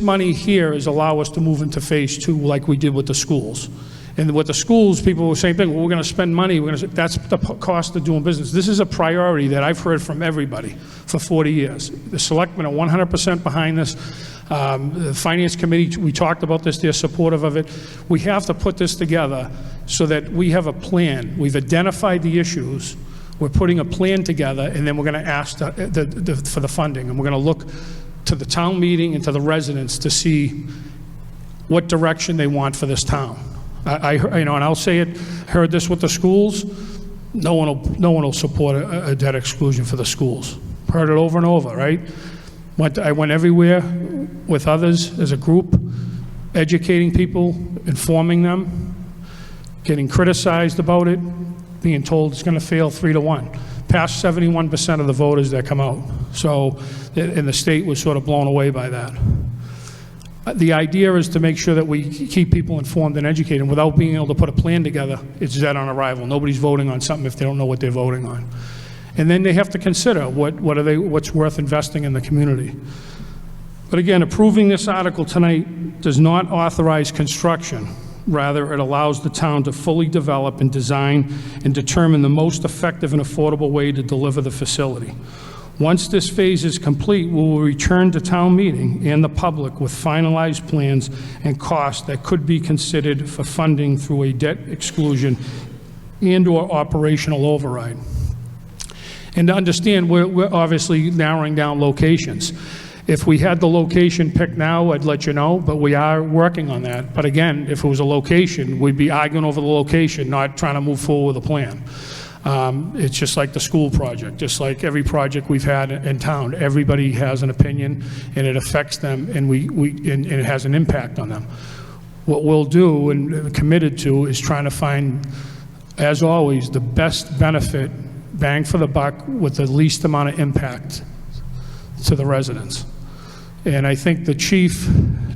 money here is allow us to move into phase 2 like we did with the schools. And with the schools, people were saying, well, we're going to spend money, that's the cost of doing business. This is a priority that I've heard from everybody for 40 years. The selectmen are 100% behind this. The Finance Committee, we talked about this, they're supportive of it. We have to put this together so that we have a plan. We've identified the issues. We're putting a plan together, and then we're going to ask for the funding. And we're going to look to the town meeting and to the residents to see what direction they want for this town. And I'll say it, heard this with the schools, no one will support a debt exclusion for the schools. Heard it over and over, right? I went everywhere with others as a group, educating people, informing them, getting criticized about it, being told it's going to fail 3-1. Past 71% of the voters that come out. So, and the state was sort of blown away by that. The idea is to make sure that we keep people informed and educated. And without being able to put a plan together, it's dead on arrival. Nobody's voting on something if they don't know what they're voting on. And then they have to consider what's worth investing in the community. But again, approving this article tonight does not authorize construction. Rather, it allows the town to fully develop and design and determine the most effective and affordable way to deliver the facility. Once this phase is complete, we will return to town meeting and the public with finalized plans and costs that could be considered for funding through a debt exclusion and/or operational override. And to understand, we're obviously narrowing down locations. If we had the location picked now, I'd let you know, but we are working on that. But again, if it was a location, we'd be arguing over the location, not trying to move forward with a plan. It's just like the school project, just like every project we've had in town. Everybody has an opinion, and it affects them, and and it has an impact on them. What we'll do and committed to is trying to find, as always, the best benefit, bang for the buck, with the least amount of impact to the residents. And I think the Chief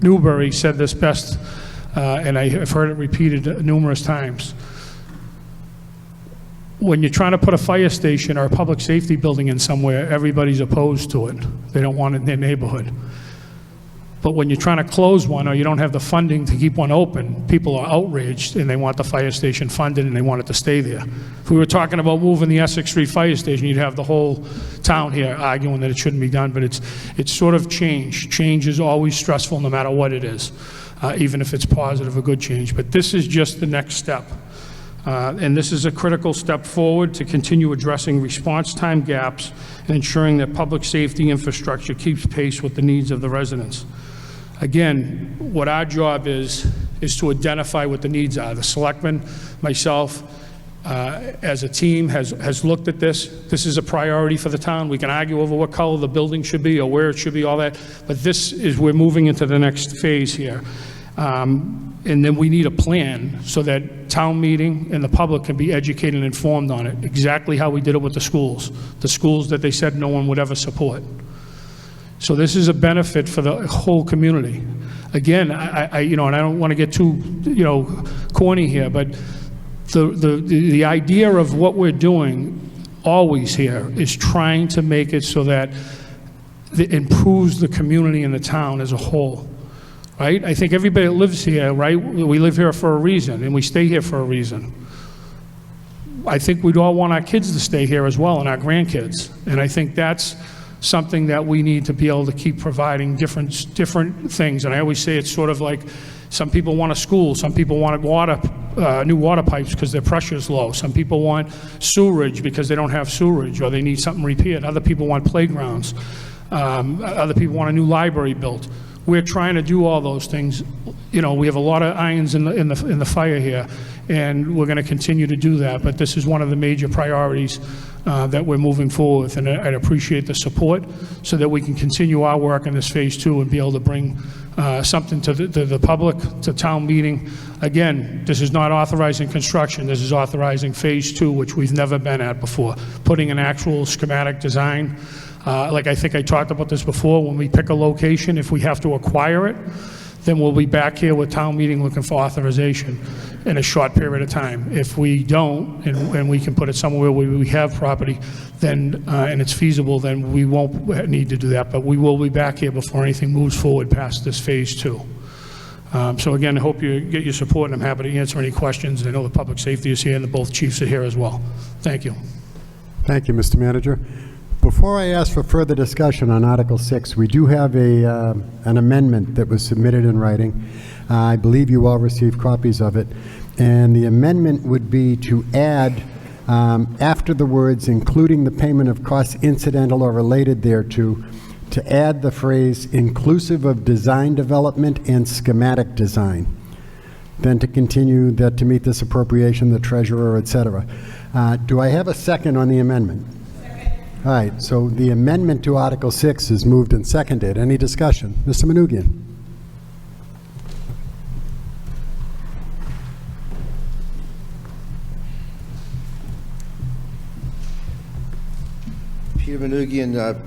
Newberry said this best, and I've heard it repeated numerous times. When you're trying to put a fire station or a public safety building in somewhere, everybody's opposed to it. They don't want it in their neighborhood. But when you're trying to close one or you don't have the funding to keep one open, people are outraged and they want the fire station funded and they want it to stay there. If we were talking about moving the Essex Street Fire Station, you'd have the whole town here arguing that it shouldn't be done, but it's sort of change. Change is always stressful no matter what it is, even if it's positive or good change. But this is just the next step. And this is a critical step forward to continue addressing response time gaps and ensuring that public safety infrastructure keeps pace with the needs of the residents. Again, what our job is to identify what the needs are. The selectmen, myself, as a team has looked at this. This is a priority for the town. We can argue over what color the building should be or where it should be, all that, but this is, we're moving into the next phase here. And then we need a plan so that town meeting and the public can be educated and informed on it, exactly how we did it with the schools that they said no one would ever support. So this is a benefit for the whole community. Again, and I don't want to get too, corny here, but the idea of what we're doing always here is trying to make it so that it improves the community and the town as a whole. Right? I think everybody that lives here, right, we live here for a reason, and we stay here for a reason. I think we'd all want our kids to stay here as well, and our grandkids. And I think that's something that we need to be able to keep providing different things. And I always say it's sort of like some people want a school, some people want new water pipes because their pressure is low. Some people want sewerage because they don't have sewerage or they need something repaired. Other people want playgrounds. Other people want a new library built. We're trying to do all those things. We have a lot of irons in the fire here, and we're going to continue to do that. But this is one of the major priorities that we're moving forward with, and I'd appreciate the support so that we can continue our work in this Phase 2 and be able to bring something to the public, to town meeting. Again, this is not authorizing construction. This is authorizing Phase 2, which we've never been at before, putting an actual schematic design. Like I think I talked about this before, when we pick a location, if we have to acquire it, then we'll be back here with town meeting looking for authorization in a short period of time. If we don't, and we can put it somewhere where we have property, then, and it's feasible, then we won't need to do that. But we will be back here before anything moves forward past this Phase 2. So again, I hope you get your support, and I'm happy to answer any questions. I know the public safety is here, and the both chiefs are here as well. Thank you. Thank you, Mr. Manager. Before I ask for further discussion on Article 6, we do have an amendment that was submitted in writing. I believe you all received copies of it. And the amendment would be to add, after the words, including the payment of costs incidental or related thereto, to add the phrase, inclusive of design development and schematic design. Then to continue that to meet this appropriation, the treasurer, et cetera. Do I have a second on the amendment? All right, so the amendment to Article 6 is moved and seconded. Any discussion? Mr. Manoogian. Peter Manoogian,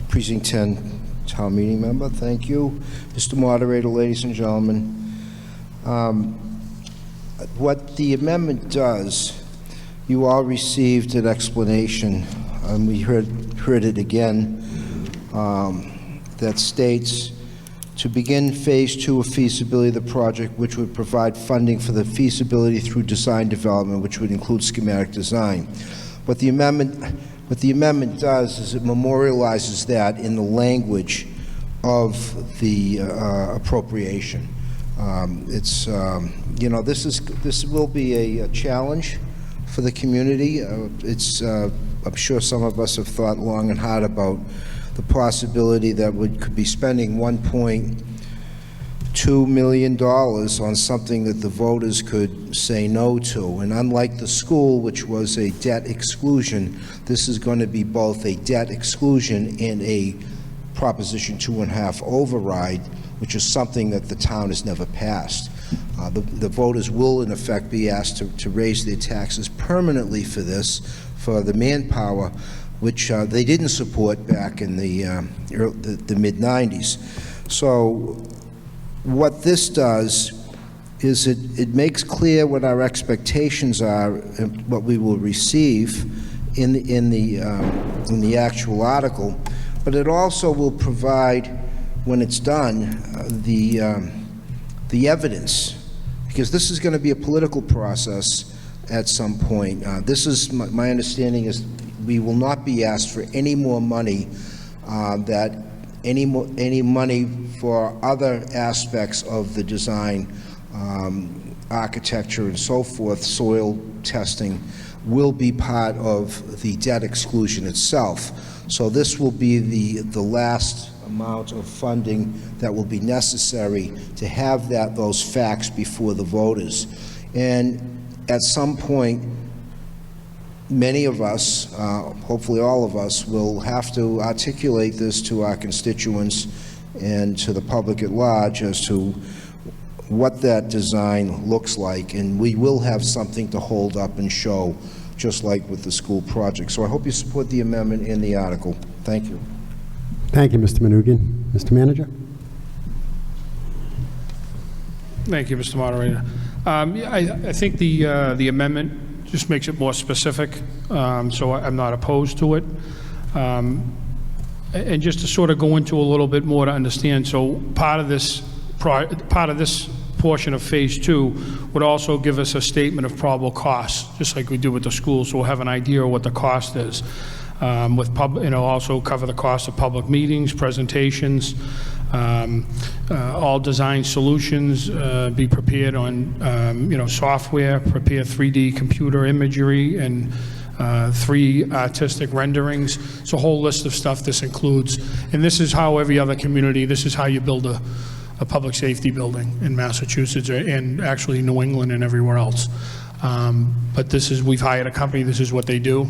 Precinct 10 Town Meeting Member. Thank you. Mr. Moderator, ladies and gentlemen. What the amendment does, you all received an explanation, and we heard it again, that states, to begin Phase 2 of feasibility of the project, which would provide funding for the feasibility through design development, which would include schematic design. What the amendment does is it memorializes that in the language of the appropriation. It's you know, this will be a challenge for the community. I'm sure some of us have thought long and hard about the possibility that we could be spending $1.2 million on something that the voters could say no to. And unlike the school, which was a debt exclusion, this is going to be both a debt exclusion and a Proposition 2.5 override, which is something that the town has never passed. The voters will, in effect, be asked to raise their taxes permanently for this, for the manpower, which they didn't support back in the mid-90s. So what this does is it makes clear what our expectations are and what we will receive in the actual article, but it also will provide, when it's done, the evidence, because this is going to be a political process at some point. This is my understanding is we will not be asked for any more money, any money for other aspects of the design, architecture and so forth, soil testing, will be part of the debt exclusion itself. So this will be the last amount of funding that will be necessary to have those facts before the voters. And at some point, many of us, hopefully all of us, will have to articulate this to our constituents and to the public at large as to what that design looks like, and we will have something to hold up and show, just like with the school project. So I hope you support the amendment in the article. Thank you. Thank you, Mr. Manoogian. Mr. Manager? Thank you, Mr. Moderator. Yeah, I think the amendment just makes it more specific, so I'm not opposed to it. And just to sort of go into a little bit more to understand, so part of this portion of Phase 2 would also give us a statement of probable costs, just like we do with the school, so we'll have an idea of what the cost is. Also cover the cost of public meetings, presentations, all design solutions, be prepared on, software, prepare 3D computer imagery and 3 artistic renderings. It's a whole list of stuff this includes. And this is how every other community, this is how you build a public safety building in Massachusetts and actually New England and everywhere else. But this is, we've hired a company, this is what they do.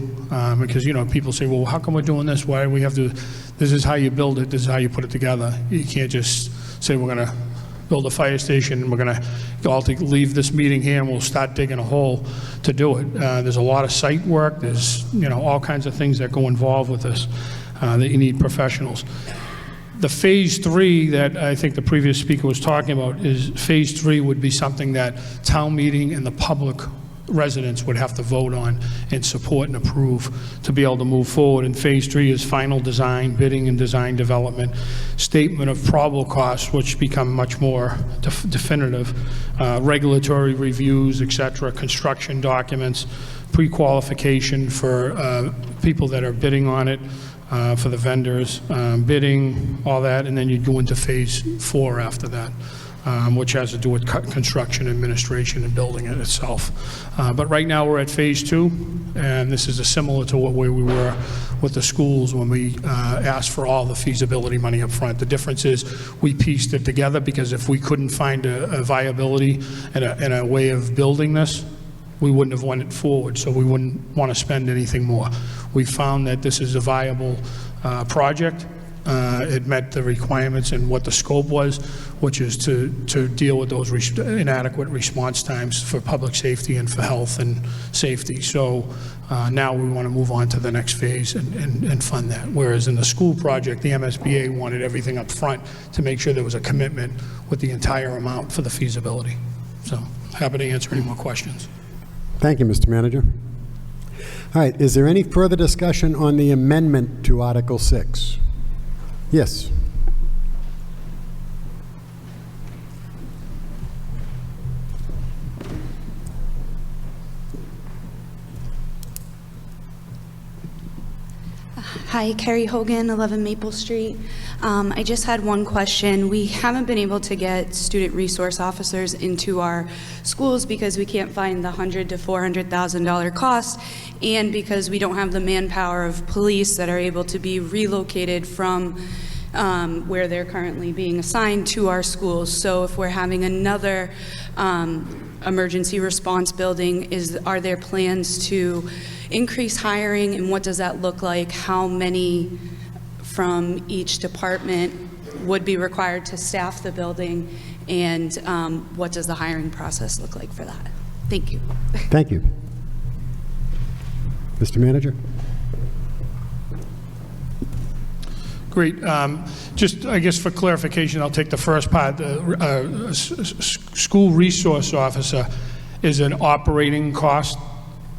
Because, people say, well, how come we're doing this? Why do we have to? This is how you build it, this is how you put it together. You can't just say, we're going to build a fire station, and we're going to all leave this meeting here, and we'll start digging a hole to do it. There's a lot of site work, there's, all kinds of things that go involved with this, that you need professionals. The phase 3 that I think the previous speaker was talking about is phase 3 would be something that town meeting and the public residents would have to vote on and support and approve to be able to move forward. And phase 3 is final design, bidding and design development, statement of probable costs, which become much more definitive, regulatory reviews, et cetera, construction documents, pre-qualification for people that are bidding on it, for the vendors, bidding, all that, and then you go into phase 4 after that, which has to do with construction, administration, and building it itself. But right now we're at phase 2, and this is similar to where we were with the schools when we asked for all the feasibility money up front. The difference is we pieced it together because if we couldn't find a viability and a way of building this, we wouldn't have went it forward, so we wouldn't want to spend anything more. We found that this is a viable project. It met the requirements and what the scope was, which is to deal with those inadequate response times for public safety and for health and safety. So now we want to move on to the next phase and fund that. Whereas in the school project, the MSBA wanted everything up front to make sure there was a commitment with the entire amount for the feasibility. So happy to answer any more questions. Thank you, Mr. Manager. All right, is there any further discussion on the amendment to Article 6? Yes. Hi, Carrie Hogan, 11 Maple Street. I just had one question. We haven't been able to get student resource officers into our schools because we can't find the $100,000 to $400,000 cost, and because we don't have the manpower of police that are able to be relocated from where they're currently being assigned to our schools. So if we're having another emergency response building, are there plans to increase hiring, and what does that look like? How many from each department would be required to staff the building, and what does the hiring process look like for that? Thank you. Thank you. Mr. Manager? Great. Just, I guess for clarification, I'll take the first part. School resource officer is an operating cost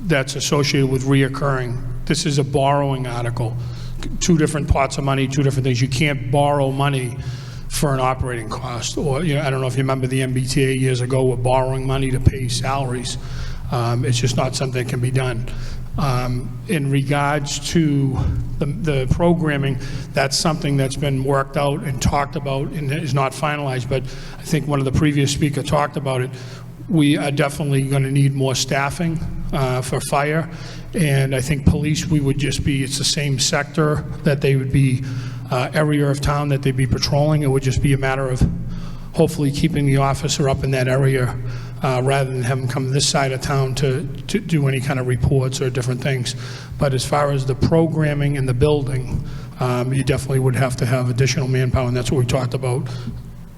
that's associated with reoccurring. This is a borrowing article. Two different pots of money, two different things. You can't borrow money for an operating cost. Or, I don't know if you remember the MBTA years ago, we're borrowing money to pay salaries. It's just not something that can be done. In regards to the programming, that's something that's been worked out and talked about and is not finalized, but I think one of the previous speakers talked about it. We are definitely going to need more staffing for fire, and I think police, we would just be, it's the same sector that they would be, area of town that they'd be patrolling. It would just be a matter of hopefully keeping the officer up in that area rather than have them come this side of town to do any kind of reports or different things. But as far as the programming and the building, you definitely would have to have additional manpower, and that's what we talked about,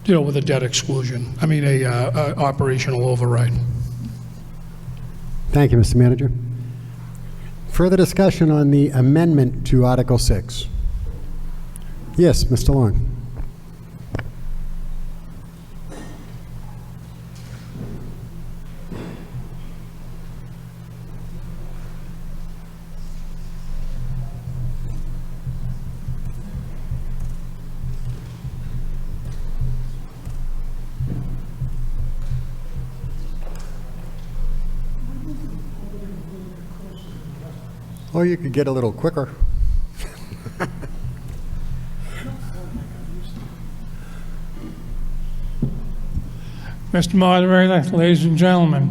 with a debt exclusion. I mean, a operational override. Thank you, Mr. Manager. Further discussion on the amendment to Article 6? Yes, Mr. Long. Or you could get a little quicker. Mr. Moderator, ladies and gentlemen,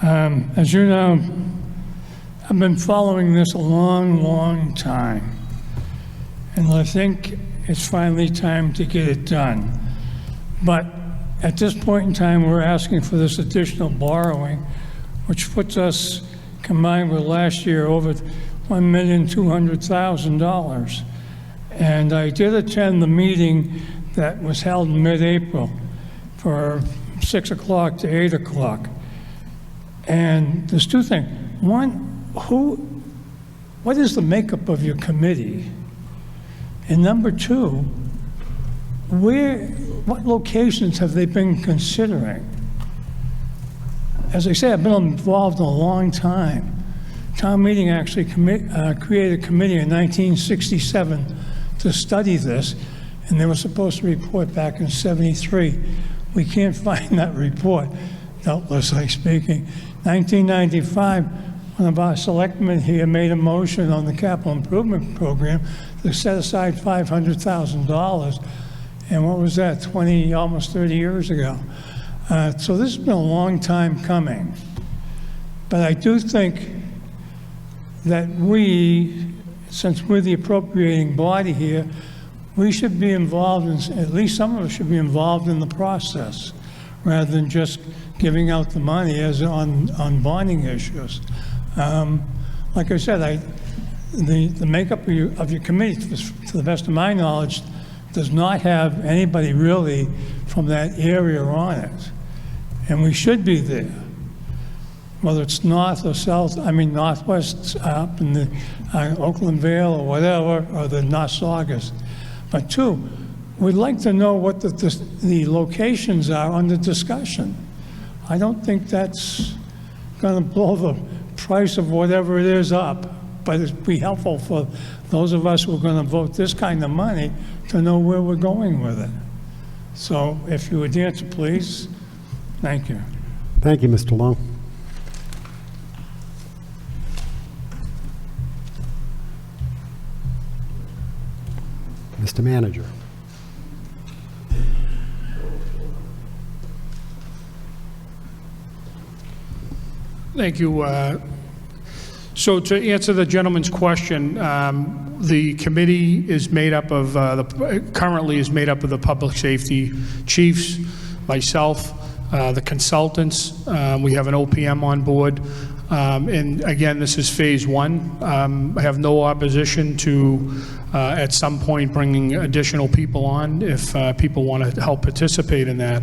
as you know, I've been following this a long, long time, and I think it's finally time to get it done. But at this point in time, we're asking for this additional borrowing which puts us, combined with last year, over $1,200,000. And I did attend the meeting that was held in mid-April for 6 o'clock to 8 o'clock. And there's two things. One, what is the makeup of your committee? And number two, what locations have they been considering? As I say, I've been involved a long time. Town meeting actually created a committee in 1967 to study this, and they were supposed to report back in '73. We can't find that report, doubtlessly speaking. 1995, one of our selectmen here made a motion on the capital improvement program to set aside $500,000. And what was that, almost 30 years ago? So this has been a long time coming. But I do think that since we're the appropriating body here, we should be involved at least some of us should be involved in the process, rather than just giving out the money as on bonding issues. Like I said, the makeup of your committee, to the best of my knowledge, does not have anybody really from that area on it. And we should be there, whether it's north or south, northwest up in the Oakland Vale or whatever, or the North Saugus. But two, we'd like to know what the locations are under discussion. I don't think that's going to blow the price of whatever it is up, but it'd be helpful for those of us who are going to vote this kind of money to know where we're going with it. So if you would answer, please. Thank you. Thank you, Mr. Long. Mr. Manager. Thank you. So to answer the gentleman's question, the committee is made up of, currently is made up of the public safety chiefs, myself, the consultants. We have an OPM on board. And again, this is phase one. I have no opposition to, at some point, bringing additional people on if people want to help participate in that.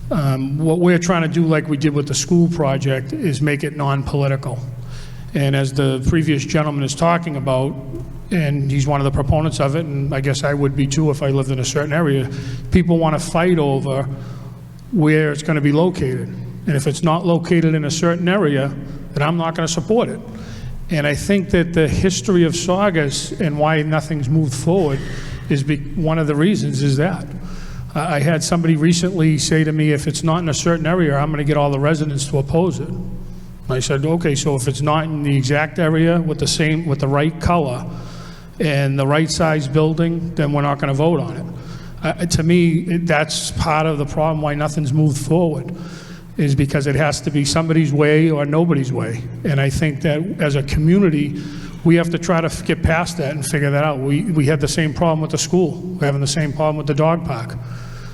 What we're trying to do, like we did with the school project, is make it non-political. And as the previous gentleman is talking about, and he's one of the proponents of it, and I guess I would be too if I lived in a certain area, people want to fight over where it's going to be located. And if it's not located in a certain area, then I'm not going to support it. And I think that the history of Saugus and why nothing's moved forward is one of the reasons is that. I had somebody recently say to me, if it's not in a certain area, I'm going to get all the residents to oppose it. I said, okay, so if it's not in the exact area with the right color and the right size building, then we're not going to vote on it. To me, that's part of the problem why nothing's moved forward, is because it has to be somebody's way or nobody's way. And I think that as a community, we have to try to get past that and figure that out. We had the same problem with the school. We're having the same problem with the dog park.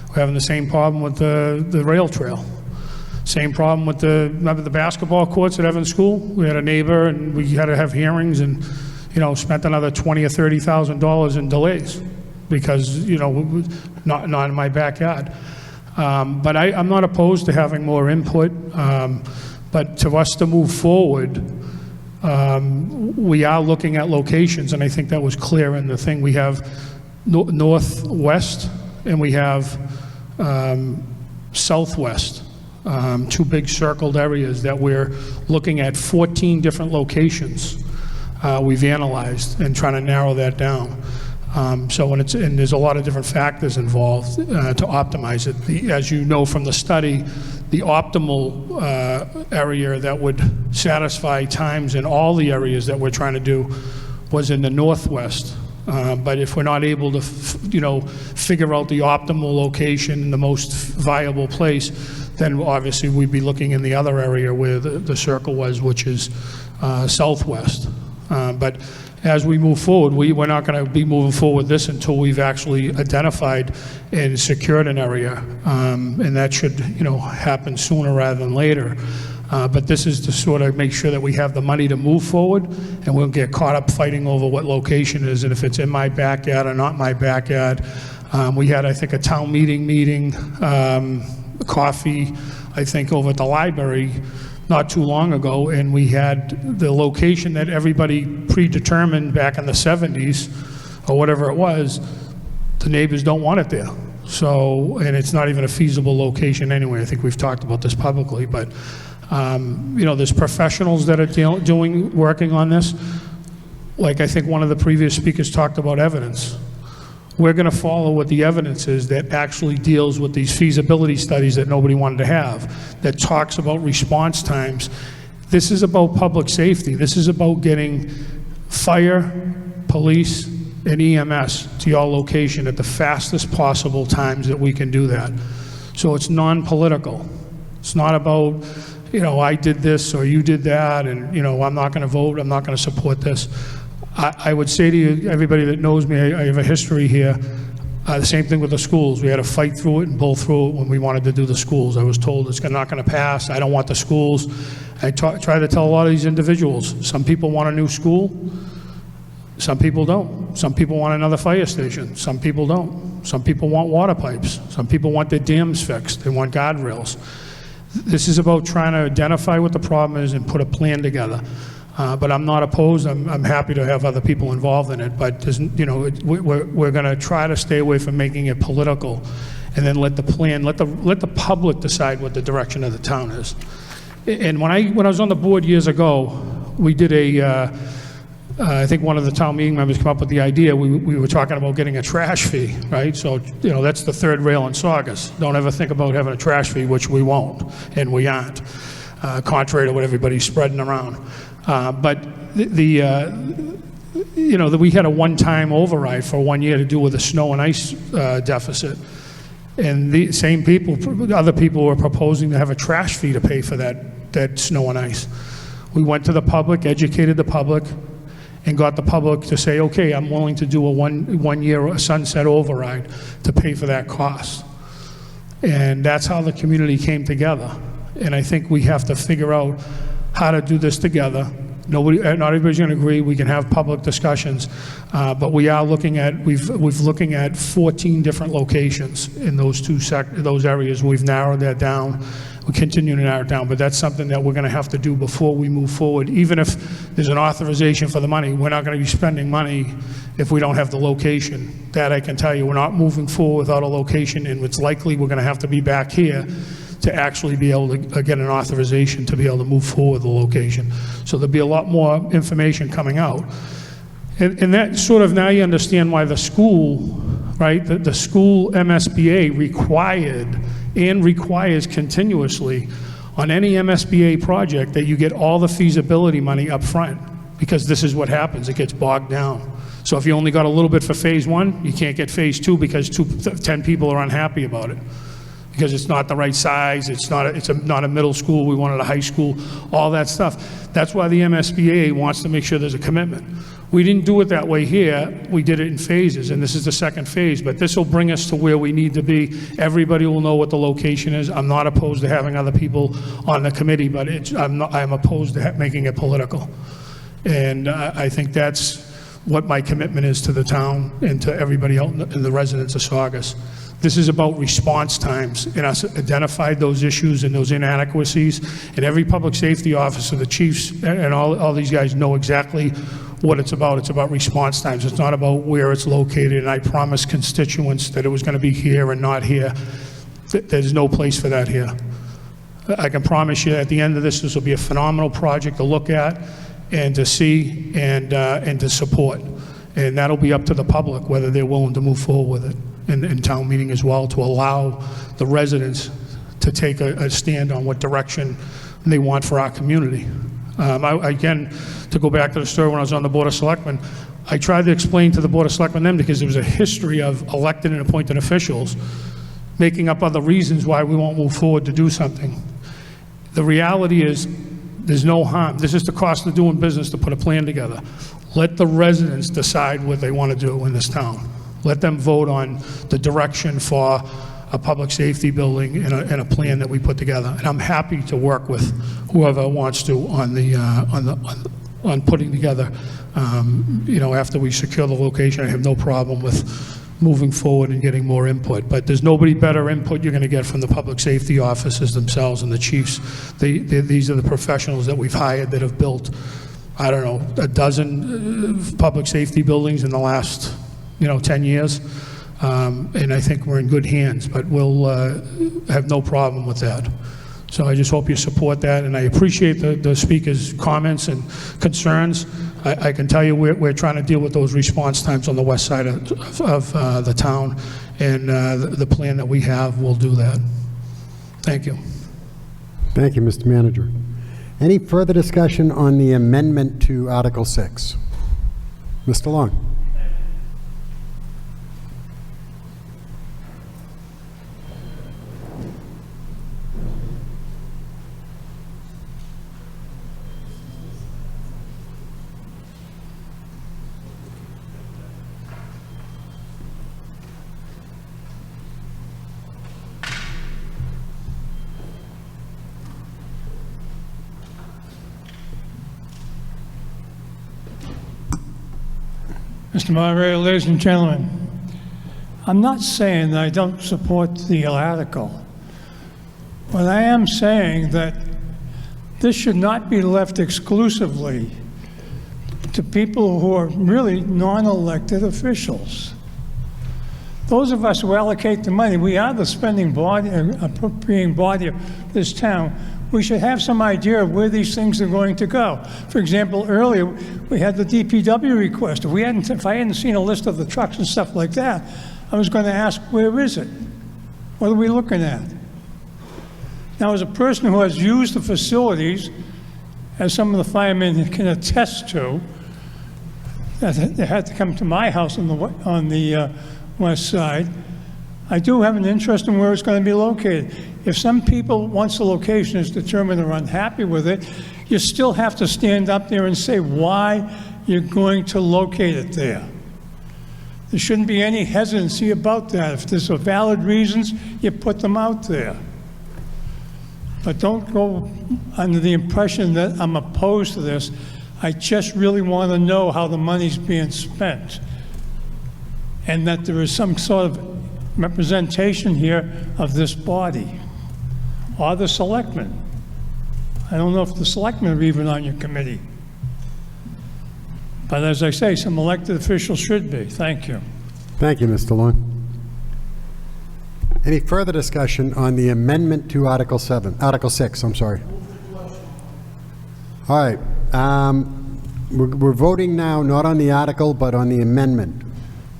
We're having the same problem with the rail trail. Same problem with remember the basketball courts at Evans School? We had a neighbor and we had to have hearings and, spent another $20,000 or $30,000 in delays because, not in my backyard. But I'm not opposed to having more input, but to us to move forward, we are looking at locations, and I think that was clear in the thing. We have northwest and we have southwest, two big circled areas that we're looking at 14 different locations we've analyzed and trying to narrow that down. And there's a lot of different factors involved to optimize it. As you know from the study, the optimal area that would satisfy times in all the areas that we're trying to do was in the northwest. But if we're not able to, figure out the optimal location and the most viable place, then obviously we'd be looking in the other area where the circle was, which is southwest. But as we move forward, we're not going to be moving forward this until we've actually identified and secured an area, and that should, happen sooner rather than later. But this is to sort of make sure that we have the money to move forward, and we won't get caught up fighting over what location is, and if it's in my backyard or not my backyard. We had, I think, a town meeting, coffee, I think, over at the library not too long ago, and we had the location that everybody predetermined back in the 70s, or whatever it was. The neighbors don't want it there. So, and it's not even a feasible location anyway. I think we've talked about this publicly, but, you know, there's professionals that are working on this. Like I think one of the previous speakers talked about evidence. We're going to follow what the evidence is that actually deals with these feasibility studies that nobody wanted to have, that talks about response times. This is about public safety. This is about getting fire, police, and EMS to your location at the fastest possible times that we can do that. So it's non-political. It's not about, you know, I did this or you did that, and, you know, I'm not going to vote, I'm not going to support this. I would say to you, everybody that knows me, I have a history here. The same thing with the schools. We had to fight through it and pull through it when we wanted to do the schools. I was told it's not going to pass. I don't want the schools. I try to tell a lot of these individuals, some people want a new school, some people don't. Some people want another fire station, some people don't. Some people want water pipes, some people want their dams fixed, they want guardrails. This is about trying to identify what the problem is and put a plan together. But I'm not opposed. I'm happy to have other people involved in it. But you know, we're going to try to stay away from making it political, and then let the plan, let the public decide what the direction of the town is. And when I was on the board years ago, we did I think one of the town meeting members came up with the idea. We were talking about getting a trash fee, right? So, you know, that's the third rail in Saugus. Don't ever think about having a trash fee, which we won't, and we aren't, contrary to what everybody's spreading around. But you know, we had a one-time override for 1 year to do with the snow and ice deficit. And the same people, other people were proposing to have a trash fee to pay for that snow and ice. We went to the public, educated the public, and got the public to say, okay, I'm willing to do a one year sunset override to pay for that cost. And that's how the community came together. And I think we have to figure out how to do this together. Not everybody's going to agree. We can have public discussions, but we are looking at we've looking at 14 different locations in those those areas. We've narrowed that down. We continue to narrow it down, but that's something that we're going to have to do before we move forward. Even if there's an authorization for the money, we're not going to be spending money if we don't have the location. That I can tell you. We're not moving forward without a location, and it's likely we're going to have to be back here to actually be able to get an authorization to be able to move forward the location. So there'll be a lot more information coming out. And that sort of, now you understand why the school, right, the school MSBA requires continuously on any MSBA project that you get all the feasibility money up front, because this is what happens, it gets bogged down. So if you only got a little bit for phase 1, you can't get phase 2 because 10 people are unhappy about it. Because it's not the right size, it's not a middle school, we wanted a high school, all that stuff. That's why the MSBA wants to make sure there's a commitment. We didn't do it that way here, we did it in phases, and this is the second phase, but this will bring us to where we need to be. Everybody will know what the location is. I'm not opposed to having other people on the committee, but I'm opposed to making it political. And I think that's what my commitment is to the town and to everybody else and the residents of Saugus. This is about response times, and us identified those issues and those inadequacies, and every public safety officer, the chiefs, and all these guys know exactly what it's about. It's about response times. It's not about where it's located, and I promised constituents that it was going to be here and not here. There's no place for that here. I can promise you at the end of this will be a phenomenal project to look at and to see and to support. And that'll be up to the public whether they're willing to move forward with it. In town meeting as well, to allow the residents to take a stand on what direction they want for our community. Again, to go back to the story when I was on the Board of Selectmen, I tried to explain to the Board of Selectmen then, because there was a history of elected and appointed officials making up other reasons why we won't move forward to do something. The reality is there's no harm. This is the cost of doing business, to put a plan together. Let the residents decide what they want to do in this town. Let them vote on the direction for a public safety building and a plan that we put together. And I'm happy to work with whoever wants to on putting together, after we secure the location. I have no problem with moving forward and getting more input. But there's nobody better input you're going to get from the public safety officers themselves and the chiefs. These are the professionals that we've hired that have built, I don't know, a dozen public safety buildings in the last, 10 years. And I think we're in good hands, but we'll have no problem with that. So I just hope you support that, and I appreciate the speaker's comments and concerns. I can tell you we're trying to deal with those response times on the west side of the town, and the plan that we have will do that. Thank you. Thank you, Mr. Manager. Any further discussion on the amendment to Article 6? Mr. Long. Mr. Moderator, ladies and gentlemen, I'm not saying that I don't support the article, but I am saying that this should not be left exclusively to people who are really non-elected officials. Those of us who allocate the money, we are the spending body, appropriating body of this town. We should have some idea of where these things are going to go. For example, earlier we had the DPW request. If I hadn't seen a list of the trucks and stuff like that, I was going to ask, where is it? What are we looking at? Now, as a person who has used the facilities, as some of the firemen can attest to, that they had to come to my house on the west side, I do have an interest in where it's going to be located. If some people, once the location is determined, are unhappy with it, you still have to stand up there and say why you're going to locate it there. There shouldn't be any hesitancy about that. If there's valid reasons, you put them out there. But don't go under the impression that I'm opposed to this. I just really want to know how the money's being spent, and that there is some sort of representation here of this body, or the selectmen. I don't know if the selectmen are even on your committee. But as I say, some elected officials should be. Thank you. Thank you, Mr. Long. Any further discussion on the amendment to Article 6, I'm sorry. All right. We're voting now not on the article, but on the amendment.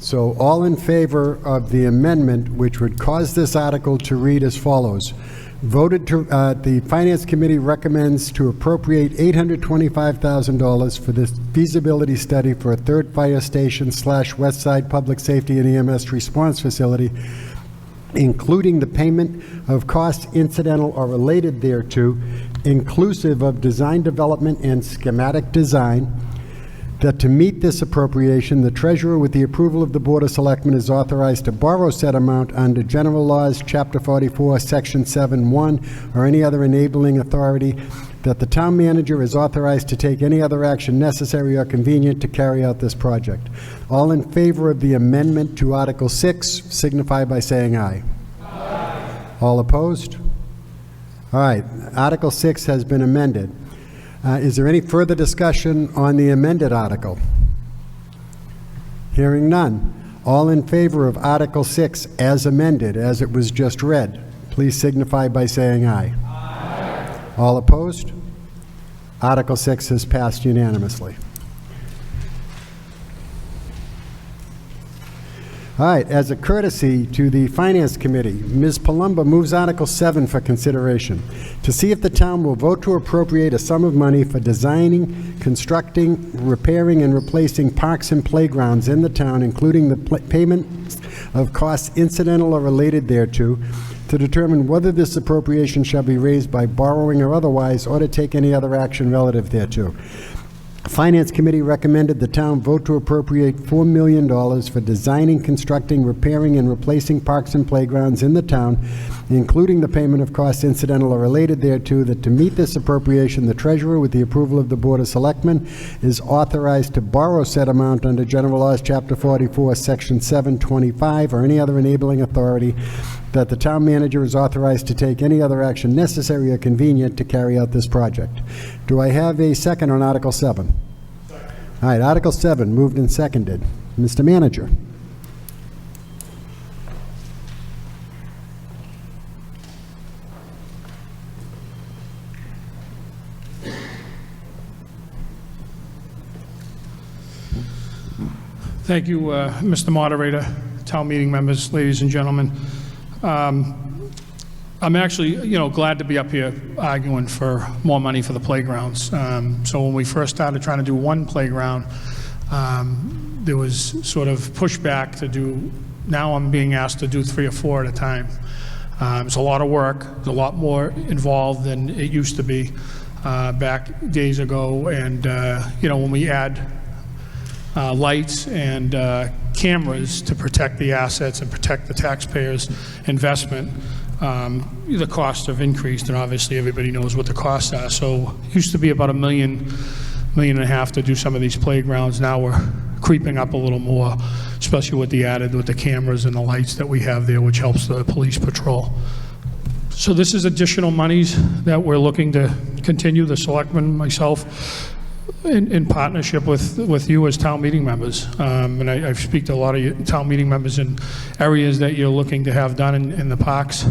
So all in favor of the amendment, which would cause this article to read as follows. The Finance Committee recommends to appropriate $825,000 for this feasibility study for a third fire station / West Side Public Safety and EMS response facility, including the payment of costs incidental or related thereto, inclusive of design development and schematic design, that to meet this appropriation, the treasurer, with the approval of the Board of Selectmen, is authorized to borrow said amount under General Laws, Chapter 44, Section 7(1), or any other enabling authority, that the town manager is authorized to take any other action necessary or convenient to carry out this project. All in favor of the amendment to Article 6 signify by saying aye. Aye. All opposed? All right, Article 6 has been amended. Is there any further discussion on the amended article? Hearing none. All in favor of Article 6 as amended, as it was just read, please signify by saying aye. Aye. All opposed? Article 6 has passed unanimously. All right, as a courtesy to the Finance Committee, Ms. Palumbo moves Article 7 for consideration, to see if the town will vote to appropriate a sum of money for designing, constructing, repairing, and replacing parks and playgrounds in the town, including the payment of costs incidental or related thereto, to determine whether this appropriation shall be raised by borrowing or otherwise, or to take any other action relative thereto. Finance Committee recommended the town vote to appropriate $4 million for designing, constructing, repairing, and replacing parks and playgrounds in the town, including the payment of costs incidental or related thereto, that to meet this appropriation, the treasurer, with the approval of the Board of Selectmen, is authorized to borrow said amount under General Laws, Chapter 44, Section 725, or any other enabling authority, that the town manager is authorized to take any other action necessary or convenient to carry out this project. Do I have a second on Article 7? Second. All right, Article 7, moved and seconded. Mr. Manager. Thank you, Mr. Moderator, town meeting members, ladies and gentlemen. I'm actually, glad to be up here arguing for more money for the playgrounds. So when we first started trying to do one playground, there was sort of pushback to do. Now I'm being asked to do 3 or 4 at a time. It's a lot of work. It's a lot more involved than it used to be back days ago. And when we add lights and cameras to protect the assets and protect the taxpayers' investment, the costs have increased, and obviously everybody knows what the costs are. So it used to be about $1 million and a half to do some of these playgrounds. Now we're creeping up a little more, especially with the cameras and the lights that we have there, which helps the police patrol. So this is additional monies that we're looking to continue, the selectmen, myself, in partnership with you as town meeting members. And I speak to a lot of town meeting members in areas that you're looking to have done in the parks.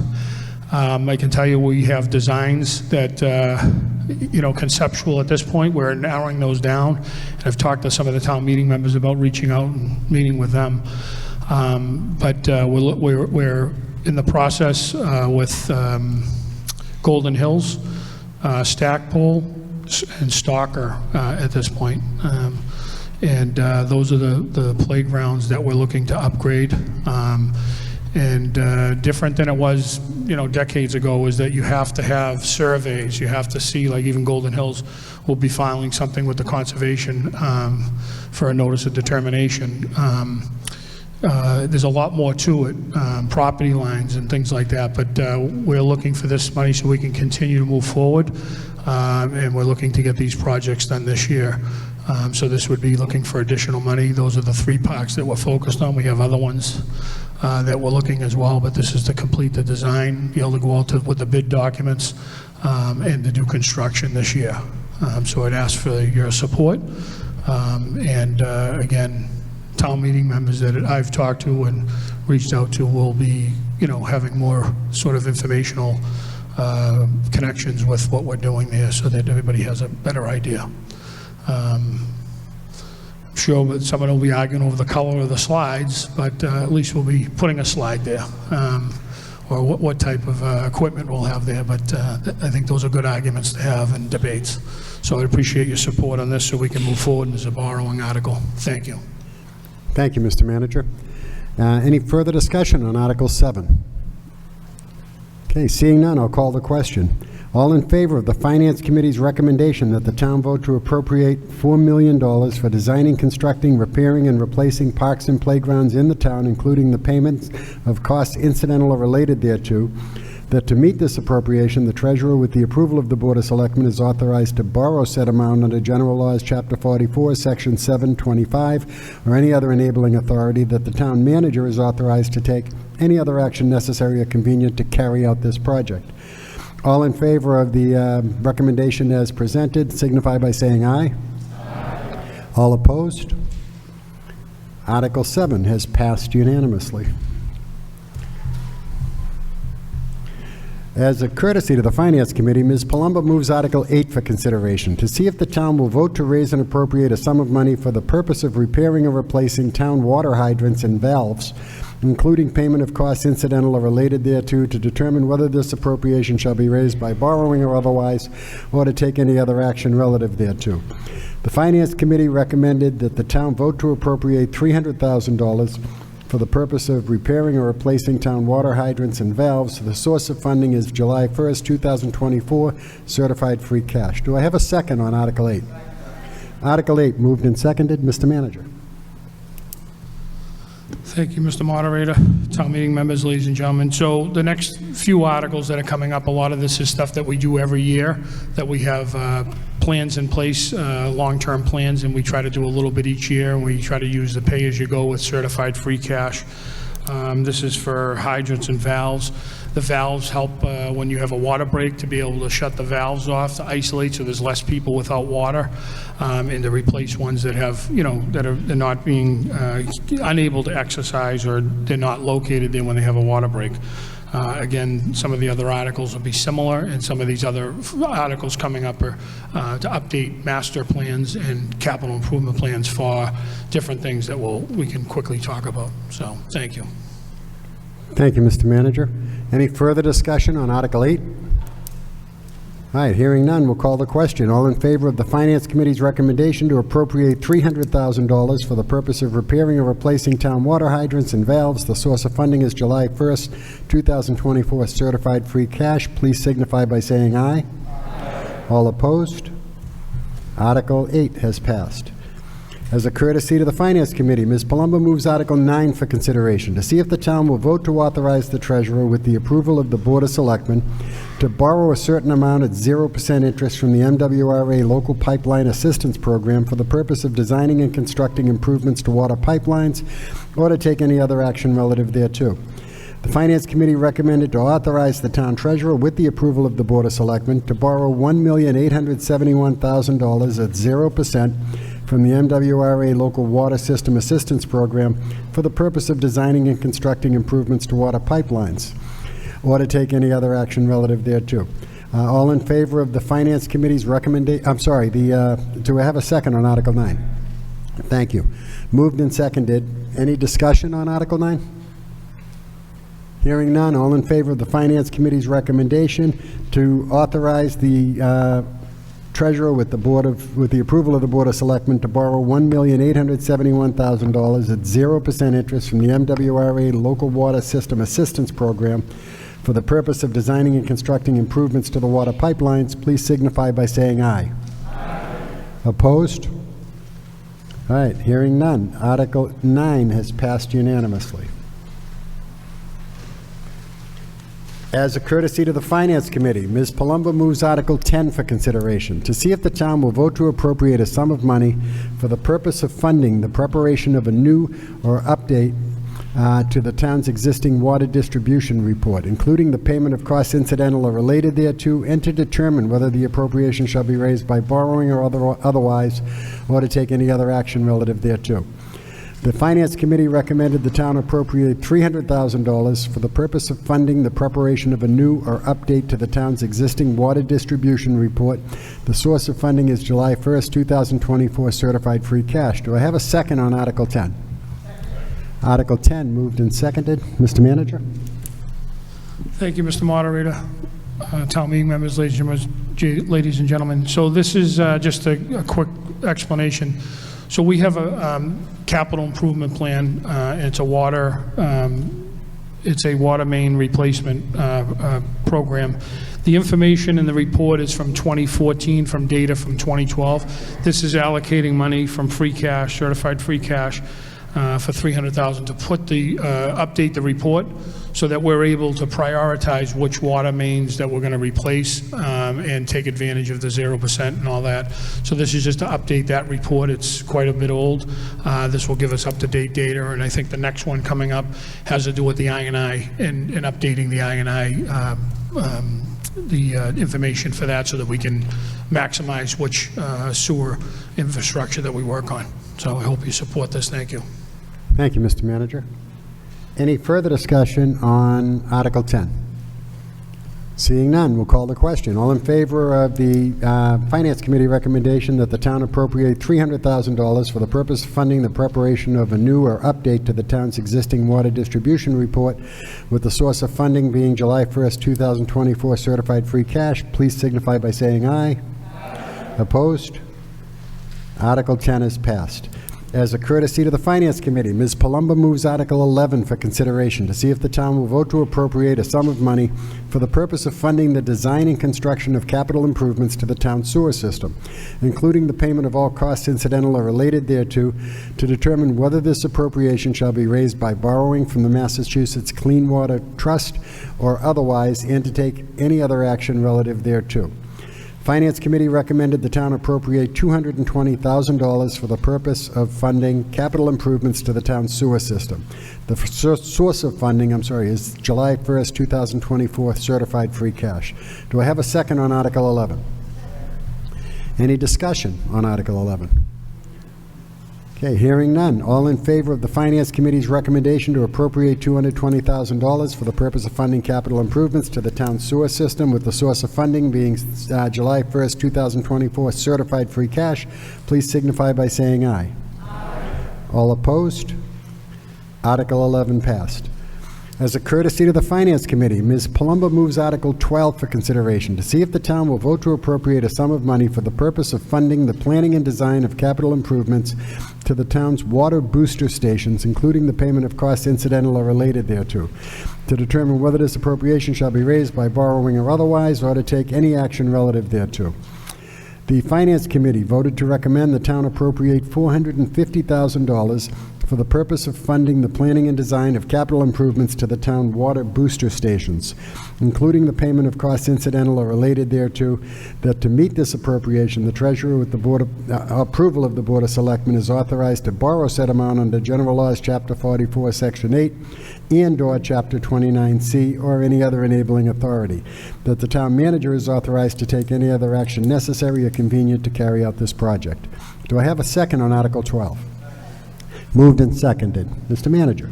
I can tell you we have designs that, conceptual at this point. We're narrowing those down. And I've talked to some of the town meeting members about reaching out and meeting with them. But we're in the process with Golden Hills, Stackpole, and Stalker at this point. And those are the playgrounds that we're looking to upgrade. And different than it was, decades ago, is that you have to have surveys. You have to see, like even Golden Hills will be filing something with the conservation for a notice of determination. There's a lot more to it, property lines and things like that, but we're looking for this money so we can continue to move forward, and we're looking to get these projects done this year. So this would be looking for additional money. Those are the 3 parks that we're focused on. We have other ones that we're looking as well, but this is to complete the design, be able to go out with the bid documents, and to do construction this year. So I'd ask for your support, and again, town meeting members that I've talked to and reached out to will be, having more sort of informational connections with what we're doing there so that everybody has a better idea. I'm sure that someone will be arguing over the color of the slides, but at least we'll be putting a slide there, or what type of equipment we'll have there. But I think those are good arguments to have in debates. So I appreciate your support on this so we can move forward as a borrowing article. Thank you. Thank you, Mr. Manager. Any further discussion on Article 7? Okay, seeing none, I'll call the question. All in favor of the Finance Committee's recommendation that the town vote to appropriate $4 million for designing, constructing, repairing, and replacing parks and playgrounds in the town, including the payments of costs incidental or related thereto, that to meet this appropriation, the treasurer, with the approval of the Board of Selectmen, is authorized to borrow said amount under General Laws, Chapter 44, Section 725, or any other enabling authority, that the town manager is authorized to take any other action necessary or convenient to carry out this project. All in favor of the recommendation as presented signify by saying aye. Aye. All opposed? Article 7 has passed unanimously. As a courtesy to the Finance Committee, Ms. Palumbo moves Article 8 for consideration, to see if the town will vote to raise and appropriate a sum of money for the purpose of repairing or replacing town water hydrants and valves, including payment of costs incidental or related thereto, to determine whether this appropriation shall be raised by borrowing or otherwise, or to take any other action relative thereto. The Finance Committee recommended that the town vote to appropriate $300,000 for the purpose of repairing or replacing town water hydrants and valves. The source of funding is July 1st, 2024, certified free cash. Do I have a second on Article 8? Article 8, moved and seconded. Mr. Manager. Thank you, Mr. Moderator, town meeting members, ladies and gentlemen. So the next few articles that are coming up, a lot of this is stuff that we do every year, that we have plans in place, long-term plans, and we try to do a little bit each year, and we try to use the pay-as-you-go with certified free cash. This is for hydrants and valves. The valves help when you have a water break to be able to shut the valves off to isolate so there's less people without water, and to replace ones that have, they're not being unable to exercise, or they're not located there when they have a water break. Again, some of the other articles will be similar, and some of these other articles coming up are to update master plans and capital improvement plans for different things that we can quickly talk about. So, thank you. Thank you, Mr. Manager. Any further discussion on Article 8? All right, hearing none, we'll call the question. All in favor of the Finance Committee's recommendation to appropriate $300,000 for the purpose of repairing or replacing town water hydrants and valves. The source of funding is July 1st, 2024 certified free cash. Please signify by saying aye. Aye. All opposed? Article 8 has passed. As a courtesy to the Finance Committee, Ms. Palumbo moves Article 9 for consideration, to see if the town will vote to authorize the treasurer, with the approval of the Board of Selectmen, to borrow a certain amount at 0% interest from the MWRA Local Pipeline Assistance Program for the purpose of designing and constructing improvements to water pipelines, or to take any other action relative thereto. The Finance Committee recommended to authorize the town treasurer, with the approval of the Board of Selectmen, to borrow $1,871,000 at 0% from the MWRA Local Water System Assistance Program for the purpose of designing and constructing improvements to water pipelines, or to take any other action relative thereto. All in favor of the Finance Committee's recommendation, do I have a second on Article 9? Thank you. Moved and seconded. Any discussion on Article 9? Hearing none, all in favor of the Finance Committee's recommendation to authorize the treasurer, with the approval of the Board of Selectmen, to borrow $1,871,000 at 0% interest from the MWRA Local Water System Assistance Program for the purpose of designing and constructing improvements to the water pipelines, please signify by saying aye. Aye. Opposed? All right, hearing none. Article 9 has passed unanimously. As a courtesy to the Finance Committee, Ms. Palumbo moves Article 10 for consideration, to see if the town will vote to appropriate a sum of money for the purpose of funding the preparation of a new or update to the town's existing water distribution report, including the payment of costs incidental or related thereto, and to determine whether the appropriation shall be raised by borrowing or otherwise, or to take any other action relative thereto. The Finance Committee recommended the town appropriate $300,000 for the purpose of funding the preparation of a new or update to the town's existing water distribution report. The source of funding is July 1st, 2024 certified free cash. Do I have a second on Article 10? Article 10 moved and seconded. Mr. Manager? Thank you, Mr. Moderator. Town meeting members, ladies and gentlemen. So this is just a quick explanation. So we have a capital improvement plan. It's a water main replacement program. The information in the report is from 2014, from data from 2012. This is allocating money from free cash, certified free cash, for $300,000 to update the report, so that we're able to prioritize which water mains that we're going to replace, and take advantage of the 0% and all that. So this is just to update that report. It's quite a bit old. This will give us up-to-date data, and I think the next one coming up has to do with the I&I and updating the I&I, the information for that, so that we can maximize which sewer infrastructure that we work on. So I hope you support this. Thank you. Thank you, Mr. Manager. Any further discussion on Article 10? Seeing none, we'll call the question. All in favor of the Finance Committee recommendation that the town appropriate $300,000 for the purpose of funding the preparation of a new or update to the town's existing water distribution report, with the source of funding being July 1st, 2024 certified free cash, please signify by saying aye. Aye. Opposed? Article 10 is passed. As a courtesy to the Finance Committee, Ms. Palumbo moves Article 11 for consideration to see if the town will vote to appropriate a sum of money for the purpose of funding the design and construction of capital improvements to the town sewer system, including the payment of all costs incidental or related thereto, to determine whether this appropriation shall be raised by borrowing from the Massachusetts Clean Water Trust or otherwise, and to take any other action relative thereto. Finance Committee recommended the town appropriate $220,000 for the purpose of funding capital improvements to the town sewer system. The source of funding, is July 1st, 2024 certified free cash. Do I have a second on Article 11? Any discussion on Article 11? Okay, hearing none. All in favor of the Finance Committee's recommendation to appropriate $220,000 for the purpose of funding capital improvements to the town sewer system, with the source of funding being July 1st, 2024 certified free cash, please signify by saying aye. Aye. All opposed? Article 11 passed. As a courtesy to the Finance Committee, Ms. Palumbo moves Article 12 for consideration to see if the town will vote to appropriate a sum of money for the purpose of funding the planning and design of capital improvements to the town's water booster stations, including the payment of costs incidental or related thereto, to determine whether this appropriation shall be raised by borrowing or otherwise, or to take any action relative thereto. The Finance Committee voted to recommend the town appropriate $450,000 for the purpose of funding the planning and design of capital improvements to the town water booster stations, including the payment of costs incidental or related thereto, that to meet this appropriation, the treasurer, with the approval of the Board of Selectmen, is authorized to borrow said amount under General Laws, Chapter 44, Section 8, and/or Chapter 29C, or any other enabling authority, that the town manager is authorized to take any other action necessary or convenient to carry out this project. Do I have a second on Article 12? Moved and seconded. Mr. Manager.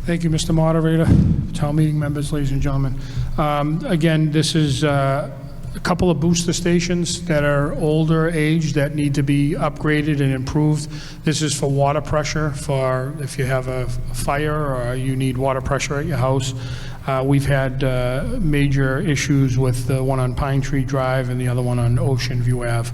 Thank you, Mr. Moderator, town meeting members, ladies and gentlemen. Again, this is a couple of booster stations that are older age that need to be upgraded and improved. This is for water pressure, for if you have a fire or you need water pressure at your house. We've had major issues with the one on Pine Tree Drive and the other one on Ocean View Ave.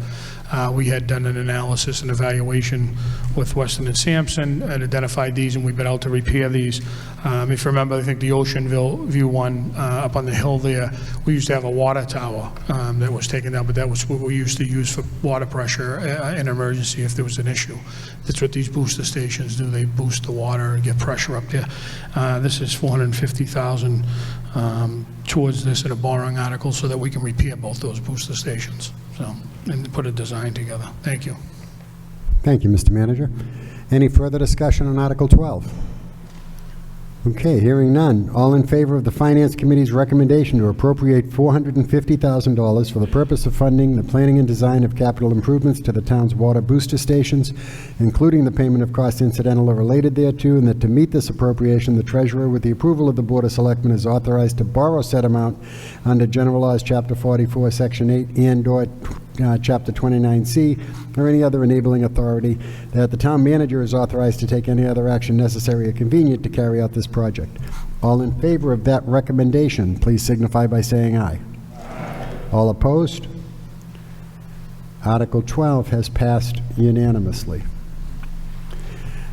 We had done an analysis and evaluation with Weston and Sampson and identified these, and we've been out to repair these. If you remember, I think the Ocean View one up on the hill there, we used to have a water tower that was taken down, but that was what we used to use for water pressure in emergency if there was an issue. That's what these booster stations do. They boost the water and get pressure up there. This is $450,000 towards this in a borrowing article so that we can repair both those booster stations. So, and put a design together. Thank you. Thank you, Mr. Manager. Any further discussion on Article 12? Okay, hearing none. All in favor of the Finance Committee's recommendation to appropriate $450,000 for the purpose of funding the planning and design of capital improvements to the town's water booster stations, including the payment of costs incidental or related thereto, and that to meet this appropriation, the treasurer, with the approval of the Board of Selectmen, is authorized to borrow said amount under General Laws, Chapter 44, Section 8, and/or Chapter 29C, or any other enabling authority, that the town manager is authorized to take any other action necessary or convenient to carry out this project. All in favor of that recommendation, please signify by saying aye. Aye. All opposed? Article 12 has passed unanimously.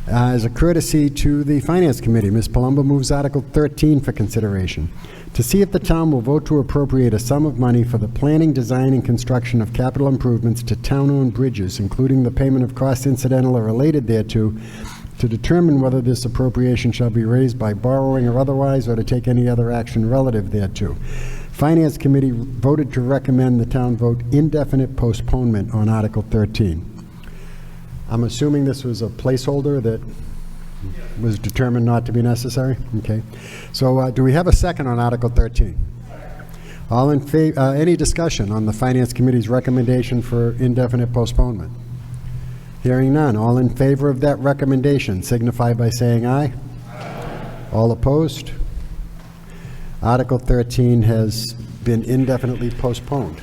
As a courtesy to the Finance Committee, Ms. Palumbo moves Article 13 for consideration, to see if the town will vote to appropriate a sum of money for the planning, design, and construction of capital improvements to town-owned bridges, including the payment of costs incidental or related thereto, to determine whether this appropriation shall be raised by borrowing or otherwise, or to take any other action relative thereto. Finance Committee voted to recommend the town vote indefinite postponement on Article 13. I'm assuming this was a placeholder that was determined not to be necessary? Okay. So do we have a second on Article 13? All in favor, any discussion on the Finance Committee's recommendation for indefinite postponement? Hearing none. All in favor of that recommendation signify by saying aye. Aye. All opposed? Article 13 has been indefinitely postponed.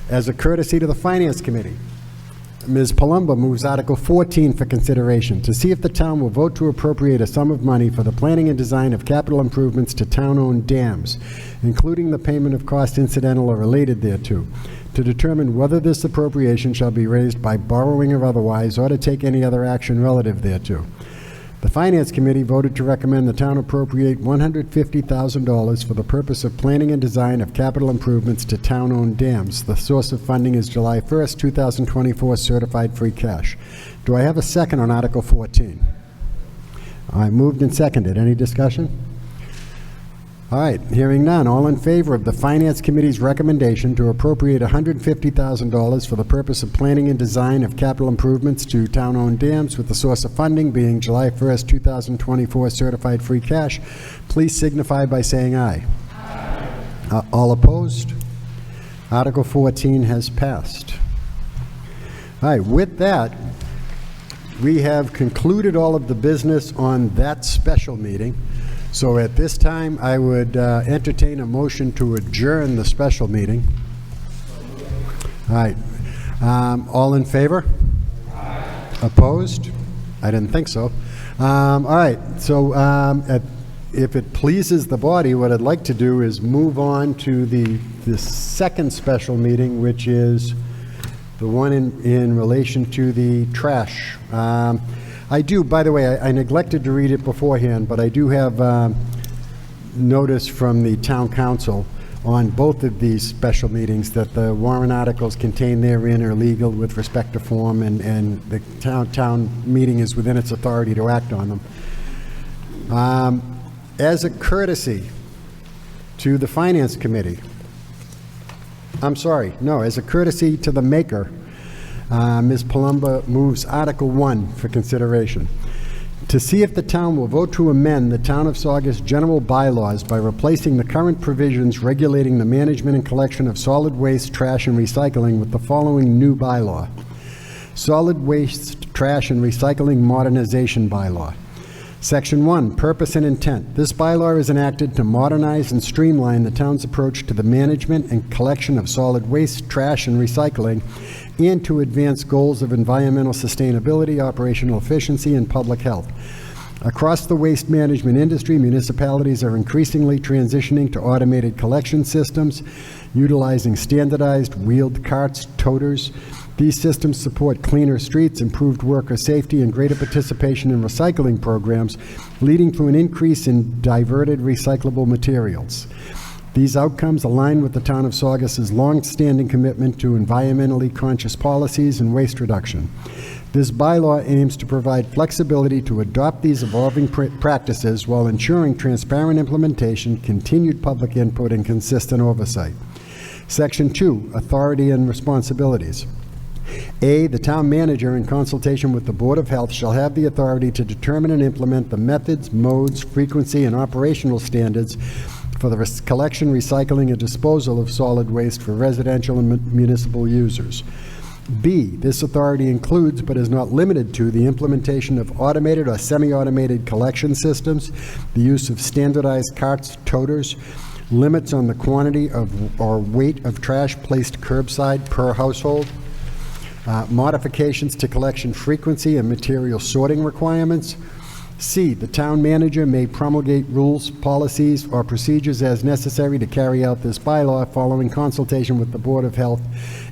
As a courtesy to the Finance Committee, Ms. Palumbo moves Article 14 for consideration, to see if the town will vote to appropriate a sum of money for the planning and design of capital improvements to town-owned dams, including the payment of costs incidental or related thereto, to determine whether this appropriation shall be raised by borrowing or otherwise, or to take any other action relative thereto. The Finance Committee voted to recommend the town appropriate $150,000 for the purpose of planning and design of capital improvements to town-owned dams. The source of funding is July 1st, 2024 certified free cash. Do I have a second on Article 14? I moved and seconded. Any discussion? All right, hearing none. All in favor of the Finance Committee's recommendation to appropriate $150,000 for the purpose of planning and design of capital improvements to town-owned dams, with the source of funding being July 1st, 2024 certified free cash, please signify by saying aye. Aye. All opposed? Article 14 has passed. All right, with that, we have concluded all of the business on that special meeting. So at this time, I would entertain a motion to adjourn the special meeting. All right. All in favor? Aye. Opposed? I didn't think so. All right. So if it pleases the body, what I'd like to do is move on to the second special meeting, which is the one in relation to the trash. I do, by the way, I neglected to read it beforehand, but I do have notice from the town council on both of these special meetings that the warrant articles contained therein are legal with respect to form, and the town meeting is within its authority to act on them. As a courtesy to the Finance Committee, as a courtesy to the maker, Ms. Palumba moves Article 1 for consideration. To see if the town will vote to amend the Town of Saugus general bylaws by replacing the current provisions regulating the management and collection of solid waste, trash, and recycling with the following new bylaw. Solid Waste, Trash, and Recycling Modernization Bylaw. Section 1, Purpose and Intent. This bylaw is enacted to modernize and streamline the town's approach to the management and collection of solid waste, trash, and recycling, and to advance goals of environmental sustainability, operational efficiency, and public health. Across the waste management industry, municipalities are increasingly transitioning to automated collection systems, utilizing standardized wheeled carts, toters. These systems support cleaner streets, improved worker safety, and greater participation in recycling programs, leading to an increase in diverted recyclable materials. These outcomes align with the Town of Saugus's long-standing commitment to environmentally conscious policies and waste reduction. This bylaw aims to provide flexibility to adopt these evolving practices while ensuring transparent implementation, continued public input, and consistent oversight. Section 2, Authority and Responsibilities. A, the town manager, in consultation with the Board of Health, shall have the authority to determine and implement the methods, modes, frequency, and operational standards for the collection, recycling, and disposal of solid waste for residential and municipal users. B, this authority includes, but is not limited to, the implementation of automated or semi-automated collection systems, the use of standardized carts, toters, limits on the quantity of or weight of trash placed curbside per household, modifications to collection frequency and material sorting requirements. C, the town manager may promulgate rules, policies, or procedures as necessary to carry out this bylaw following consultation with the Board of Health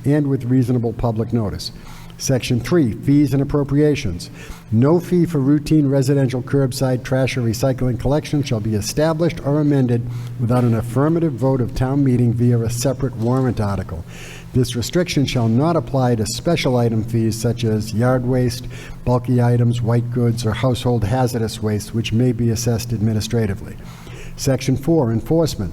and with reasonable public notice. Section 3, Fees and Appropriations. No fee for routine residential curbside trash or recycling collection shall be established or amended without an affirmative vote of town meeting via a separate warrant article. This restriction shall not apply to special item fees such as yard waste, bulky items, white goods, or household hazardous waste, which may be assessed administratively. Section 4, Enforcement.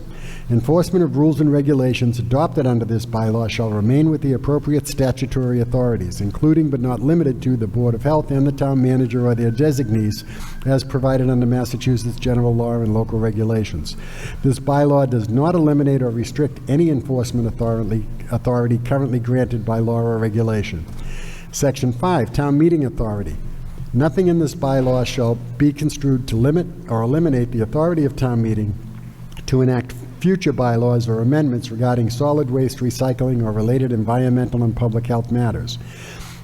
Enforcement of rules and regulations adopted under this bylaw shall remain with the appropriate statutory authorities, including but not limited to the Board of Health and the town manager or their designees, as provided under Massachusetts general law and local regulations. This bylaw does not eliminate or restrict any enforcement authority currently granted by law or regulation. Section 5, Town Meeting Authority. Nothing in this bylaw shall be construed to limit or eliminate the authority of town meeting to enact future bylaws or amendments regarding solid waste recycling or related environmental and public health matters.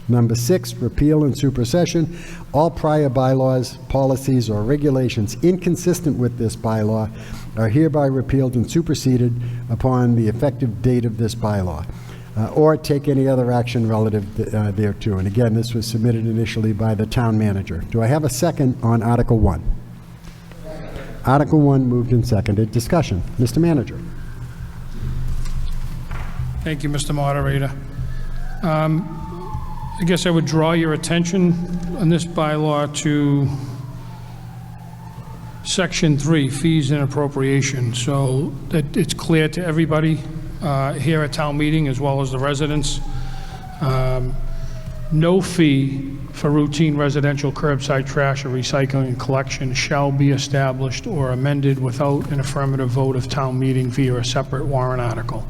Number 6, repeal and supersession. All prior bylaws, policies, or regulations inconsistent with this bylaw are hereby repealed and superseded upon the effective date of this bylaw. or take any other action relative thereto. And again, this was submitted initially by the town manager. Do I have a second on Article 1? Article 1 moved and seconded. Discussion. Mr. Manager. Thank you, Mr. Moderator. I guess I would draw your attention on this bylaw to Section 3, Fees and Appropriation, so that it's clear to everybody here at town meeting as well as the residents. No fee for routine residential curbside trash or recycling and collection shall be established or amended without an affirmative vote of town meeting via a separate warrant article.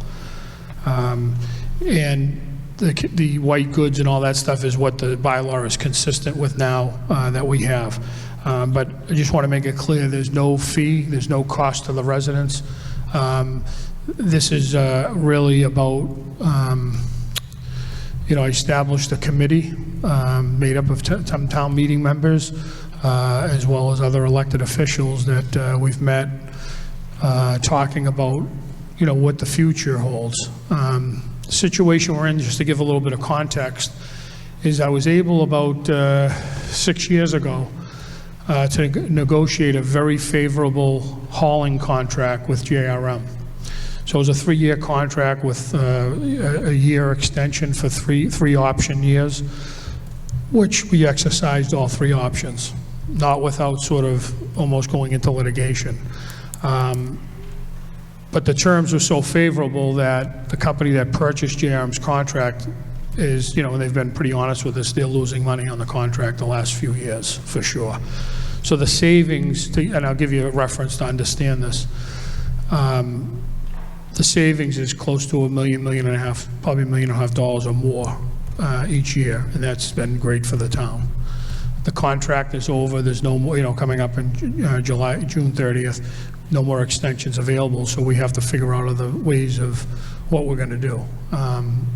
And the white goods and all that stuff is what the bylaw is consistent with now that we have. But I just want to make it clear, there's no fee, there's no cost to the residents. This is really about, I established a committee made up of some town meeting members, as well as other elected officials that we've met talking about, what the future holds. The situation we're in, just to give a little bit of context, is I was able about 6 years ago to negotiate a very favorable hauling contract with JRM. So it was a 3-year contract with a year extension for three option years, which we exercised all 3 options, not without sort of almost going into litigation. But the terms were so favorable that the company that purchased JRM's contract is, and they've been pretty honest with us, they're losing money on the contract the last few years, for sure. So the savings, and I'll give you a reference to understand this, the savings is close to $1 million, $1.5 million, probably $1.5 million or more each year, and that's been great for the town. The contract is over, there's no more, coming up in June 30th, no more extensions available, so we have to figure out other ways of what we're going to do.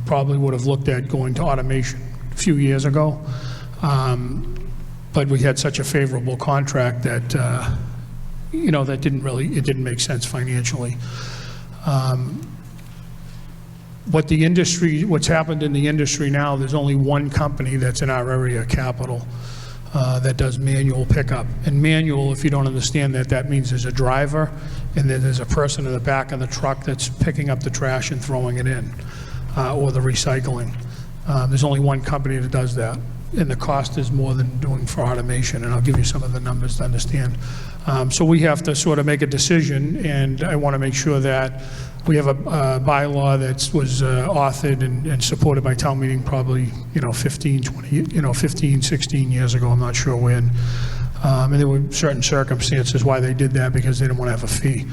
Probably would have looked at going to automation a few years ago, but we had such a favorable contract that, that didn't make sense financially. What's happened in the industry now, there's only one company that's in our area, Capital, that does manual pickup. And manual, if you don't understand that, that means there's a driver and then there's a person in the back of the truck that's picking up the trash and throwing it in, or the recycling. There's only one company that does that. And the cost is more than doing for automation, and I'll give you some of the numbers to understand. So we have to sort of make a decision, and I want to make sure that we have a bylaw that was authored and supported by town meeting probably, 15, 16 years ago, I'm not sure when. And there were certain circumstances why they did that, because they didn't want to have a fee.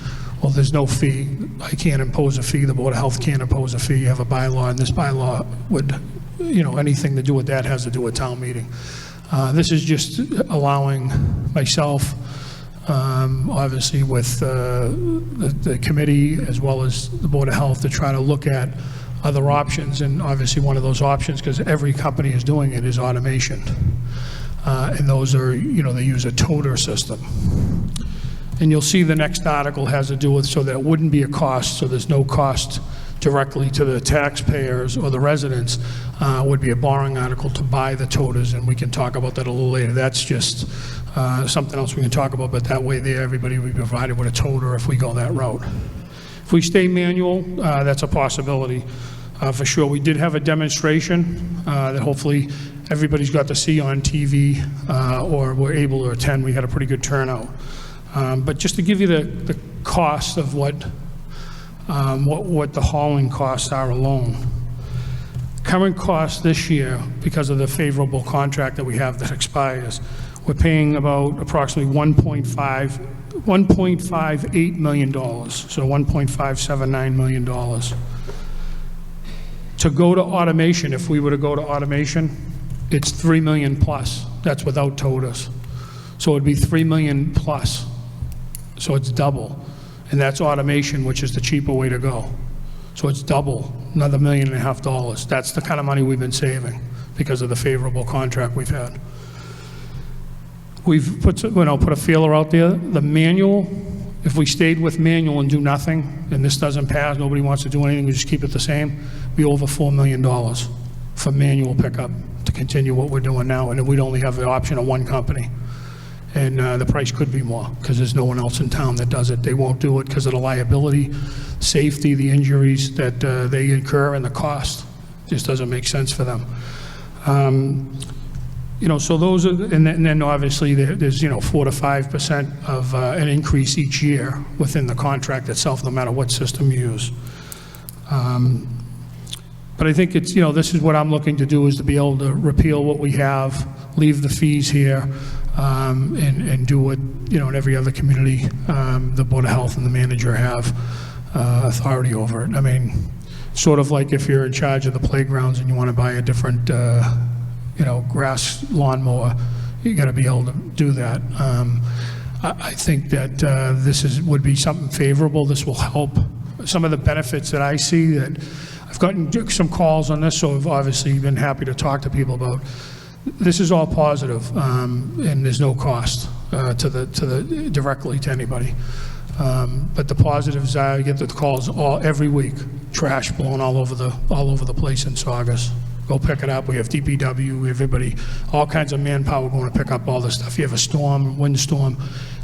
Well, there's no fee. I can't impose a fee. The Board of Health can't impose a fee. You have a bylaw, and this bylaw would, anything to do with that has to do with town meeting. This is just allowing myself, obviously with the committee as well as the Board of Health, to try to look at other options. And obviously one of those options, because every company is doing it, is automation. And those are, they use a toter system. And you'll see the next article has to do with, so that wouldn't be a cost, so there's no cost directly to the taxpayers or the residents, would be a borrowing article to buy the toters, and we can talk about that a little later. That's just something else we can talk about, but that way there, everybody will be provided with a toter if we go that route. If we stay manual, that's a possibility. For sure, we did have a demonstration that hopefully everybody's got to see on TV or were able to attend. We had a pretty good turnout. But just to give you the cost of what the hauling costs are alone. Current cost this year, because of the favorable contract that we have that expires, we're paying about approximately $1.58 million, so $1.579 million. To go to automation, if we were to go to automation, it's $3 million plus. That's without toters. So it'd be $3 million plus. So it's double. And that's automation, which is the cheaper way to go. So it's double, another $1.5 million. That's the kind of money we've been saving because of the favorable contract we've had. We've put a feeler out there. The manual If we stayed with manual and do nothing, and this doesn't pass, nobody wants to do anything, we just keep it the same, be over $4 million for manual pickup to continue what we're doing now, and then we'd only have the option of one company. And the price could be more, because there's no one else in town that does it. They won't do it because of the liability, safety, the injuries that they incur, and the cost. Just doesn't make sense for them. You know, so those are, and then obviously there's, you know, 4 to 5% of an increase each year within the contract itself, no matter what system you use. But I think it's, you know, this is what I'm looking to do, is to be able to repeal what we have, leave the fees here, and do what, you know, in every other community, the Board of Health and the manager have authority over it. I mean, sort of like if you're in charge of the playgrounds and you want to buy a different, you know, grass lawnmower, you got to be able to do that. I think that this would be something favorable. This will help. Some of the benefits that I see, that I've gotten some calls on this, so I've obviously been happy to talk to people about. This is all positive, and there's no cost directly to anybody. But the positives are, you get the calls every week. Trash blowing all over the place in Saugus. Go pick it up. We have DPW, we have everybody, all kinds of manpower going to pick up all this stuff. You have a storm, windstorm,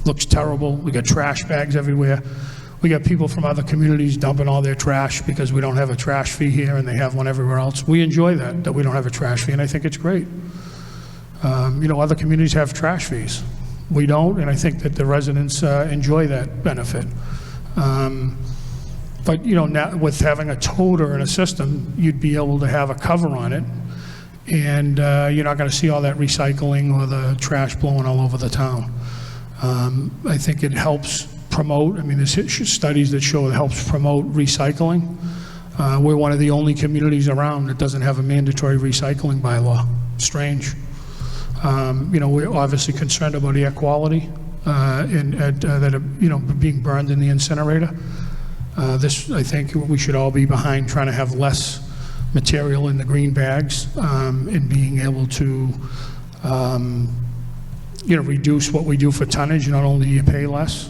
looks terrible. We got trash bags everywhere. We got people from other communities dumping all their trash because we don't have a trash fee here and they have one everywhere else. We enjoy that we don't have a trash fee, and I think it's great. You know, other communities have trash fees. We don't, and I think that the residents enjoy that benefit. But, you know, now with having a toter in a system, you'd be able to have a cover on it, and you're not going to see all that recycling or the trash blowing all over the town. I think it helps promote, I mean, there's studies that show it helps promote recycling. We're one of the only communities around that doesn't have a mandatory recycling bylaw. Strange. You know, we're obviously concerned about air quality that are, you know, being burned in the incinerator. This, I think, we should all be behind trying to have less material in the green bags, and being able to, you know, reduce what we do for tonnage. Not only do you pay less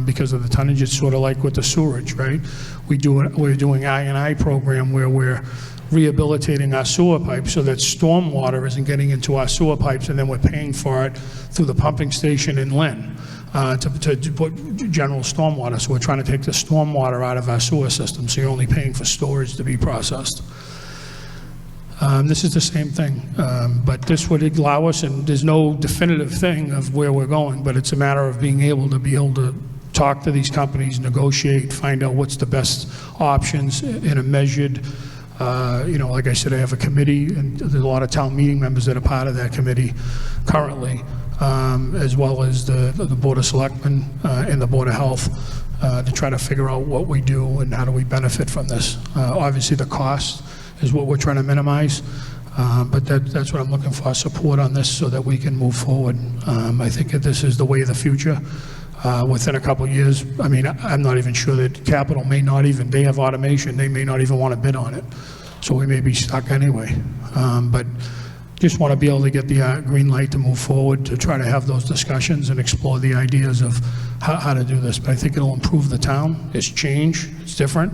because of the tonnage, it's sort of like with the sewerage, right? We're doing I&I program where we're rehabilitating our sewer pipes so that storm water isn't getting into our sewer pipes, and then we're paying for it through the pumping station in Lynn to put general storm water. So we're trying to take the storm water out of our sewer system, so you're only paying for storage to be processed. This is the same thing, but this would allow us, and there's no definitive thing of where we're going, but it's a matter of being able to talk to these companies, negotiate, find out what's the best options in a measured, you know, like I said, I have a committee, and there's a lot of town meeting members that are part of that committee currently, as well as the Board of Selectmen and the Board of Health, to try to figure out what we do and how do we benefit from this. Obviously, the cost is what we're trying to minimize, but that's what I'm looking for, support on this so that we can move forward. I think that this is the way of the future. Within a couple of years, I mean, I'm not even sure that Capital may not even, they have automation, they may not even want to bid on it. So we may be stuck anyway. But just want to be able to get the green light to move forward, to try to have those discussions and explore the ideas of how to do this. But I think it'll improve the town. It's change, it's different.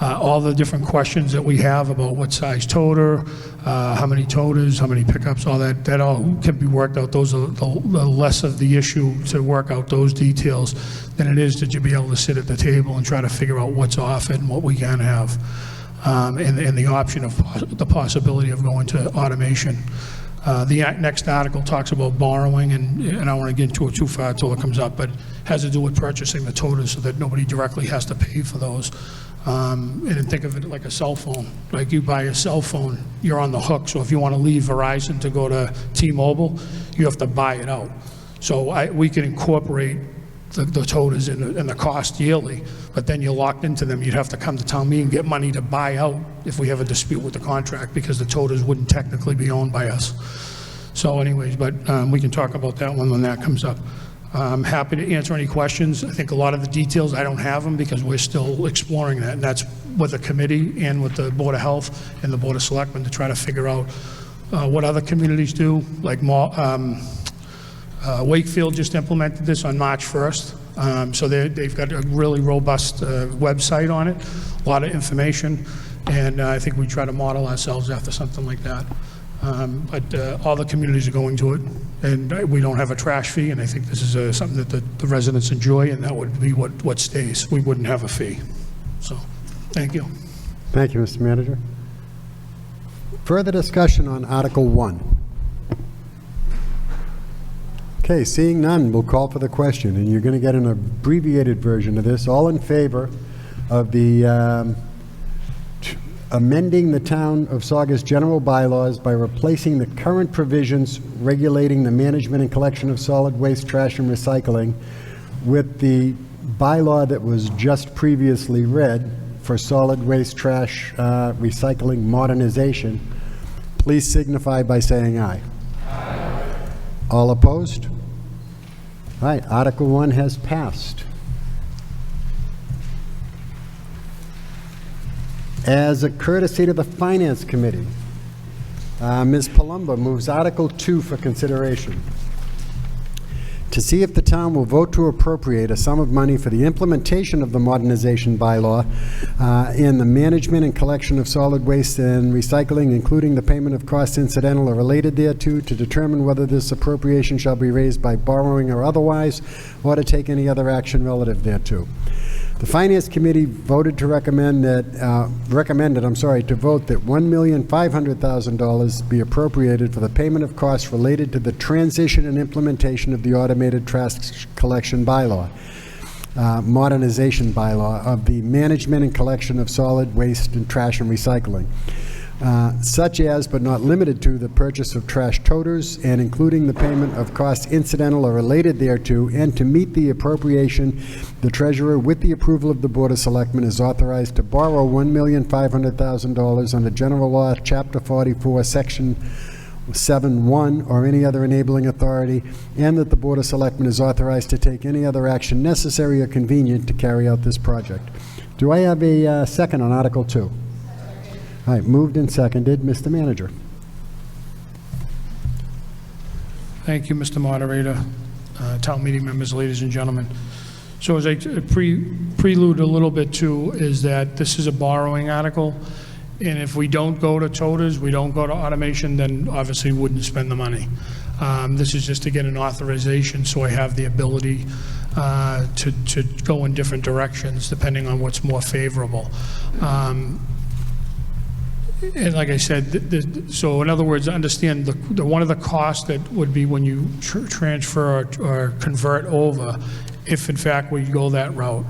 All the different questions that we have about what size toter, how many toters, how many pickups, all that all can be worked out. Those are the less of the issue to work out those details than it is to be able to sit at the table and try to figure out what's offered and what we can have, and the option of the possibility of going to automation. The next article talks about borrowing, and I don't want to get into it too far until it comes up, but has to do with purchasing the toters so that nobody directly has to pay for those. And think of it like a cell phone. Like you buy a cell phone, you're on the hook. So if you want to leave Verizon to go to T-Mobile, you have to buy it out. So we can incorporate the toters in the cost yearly, but then you're locked into them. You'd have to come to town meeting and get money to buy out if we have a dispute with the contract, because the toters wouldn't technically be owned by us. So anyways, but we can talk about that one when that comes up. I'm happy to answer any questions. I think a lot of the details, I don't have them because we're still exploring that, and that's with the committee and with the Board of Health and the Board of Selectmen to try to figure out what other communities do. Like Wakefield just implemented this on March 1st. So they've got a really robust website on it, a lot of information, and I think we try to model ourselves after something like that. But all the communities are going to it, and we don't have a trash fee, and I think this is something that the residents enjoy, and that would be what stays. We wouldn't have a fee. So, thank you. Thank you, Mr. Manager. Further discussion on Article 1. Okay, seeing none, we'll call for the question, and you're going to get an abbreviated version of this. All in favor of the amending the Town of Saugus general bylaws by replacing the current provisions regulating the management and collection of solid waste, trash, and recycling with the bylaw that was just previously read for solid waste, trash, recycling modernization, please signify by saying aye. Aye. All opposed? All right, Article 1 has passed. As a courtesy to the Finance Committee, Ms. Palumbo moves Article 2 for consideration. To see if the town will vote to appropriate a sum of money for the implementation of the modernization bylaw in the management and collection of solid waste and recycling, including the payment of costs incidental or related thereto, to determine whether this appropriation shall be raised by borrowing or otherwise, or to take any other action relative thereto. The Finance Committee voted to recommend that, to vote that $1,500,000 be appropriated for the payment of costs related to the transition and implementation of the automated trash collection bylaw, modernization bylaw of the management and collection of solid waste and trash and recycling, such as but not limited to the purchase of trash toters and including the payment of costs incidental or related thereto, and to meet the appropriation, the treasurer, with the approval of the Board of Selectmen, is authorized to borrow $1,500,000 under General Law, Chapter 44, Section 7(1), or any other enabling authority, and that the Board of Selectmen is authorized to take any other action necessary or convenient to carry out this project. Do I have a second on Article 2? All right, moved and seconded. Mr. Manager. Thank you, Mr. Moderator, town meeting members, ladies and gentlemen. So as I prelude a little bit to, is that this is a borrowing article, and if we don't go to toters, we don't go to automation, then obviously we wouldn't spend the money. This is just to get an authorization so I have the ability to go in different directions depending on what's more favorable. And like I said, so in other words, understand one of the costs that would be when you transfer or convert over, if in fact we go that route,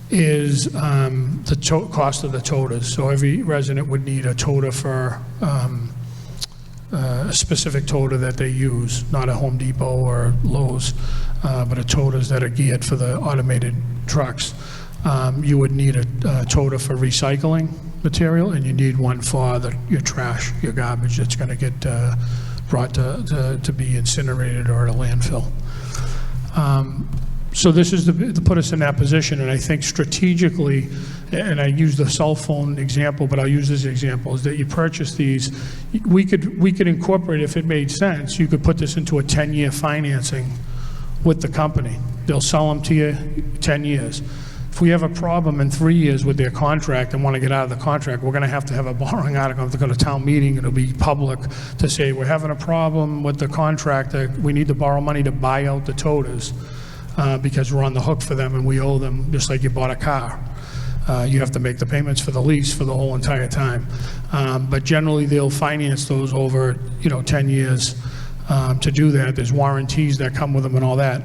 is the cost of the toters. So every resident would need a toter for a specific toter that they use, not a Home Depot or Lowe's, but a toters that are geared for the automated trucks. You would need a toter for recycling material, and you need one for your trash, your garbage that's going to get brought to be incinerated or at a landfill. So this is to put us in that position, and I think strategically, and I use the cell phone example, but I'll use this example, is that you purchase these, we could incorporate, if it made sense, you could put this into a 10-year financing with the company. They'll sell them to you 10 years. If we have a problem in 3 years with their contract and want to get out of the contract, we're going to have a borrowing article. If they go to town meeting, it'll be public to say, we're having a problem with the contract, we need to borrow money to buy out the toters because we're on the hook for them and we owe them, just like you bought a car. You have to make the payments for the lease for the whole entire time. But generally, they'll finance those over 10 years to do that. There's warranties that come with them and all that.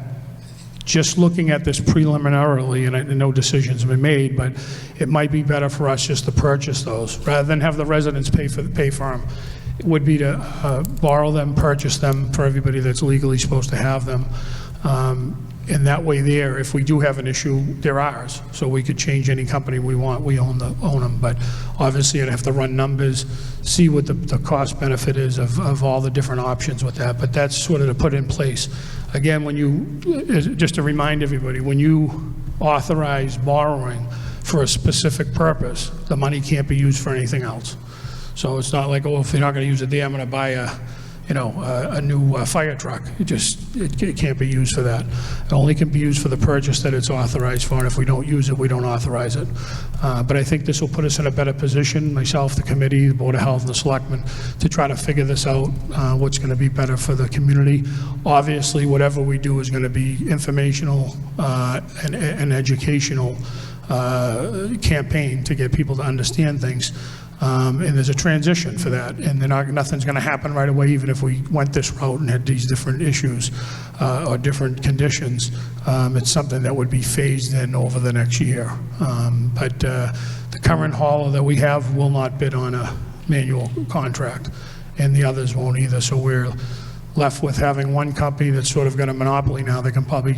Just looking at this preliminarily, and no decisions have been made, but it might be better for us just to purchase those rather than have the residents pay for them. It would be to borrow them, purchase them for everybody that's legally supposed to have them. And that way there, if we do have an issue, they're ours. So we could change any company we want. We own them. But obviously, I'd have to run numbers, see what the cost benefit is of all the different options with that. But that's sort of to put in place. Again, just to remind everybody, when you authorize borrowing for a specific purpose, the money can't be used for anything else. So it's not like, oh, if you're not going to use it there, I'm going to buy a new fire truck. It can't be used for that. It only can be used for the purchase that it's authorized for, and if we don't use it, we don't authorize it. But I think this will put us in a better position, myself, the committee, the Board of Health, and the Selectmen, to try to figure this out, what's going to be better for the community. Obviously, whatever we do is going to be informational and educational campaign to get people to understand things. And there's a transition for that, and nothing's going to happen right away, even if we went this route and had these different issues or different conditions. It's something that would be phased in over the next year. But the current hauler that we have will not bid on a manual contract, and the others won't either. So we're left with having one company that's sort of got a monopoly now. They can probably,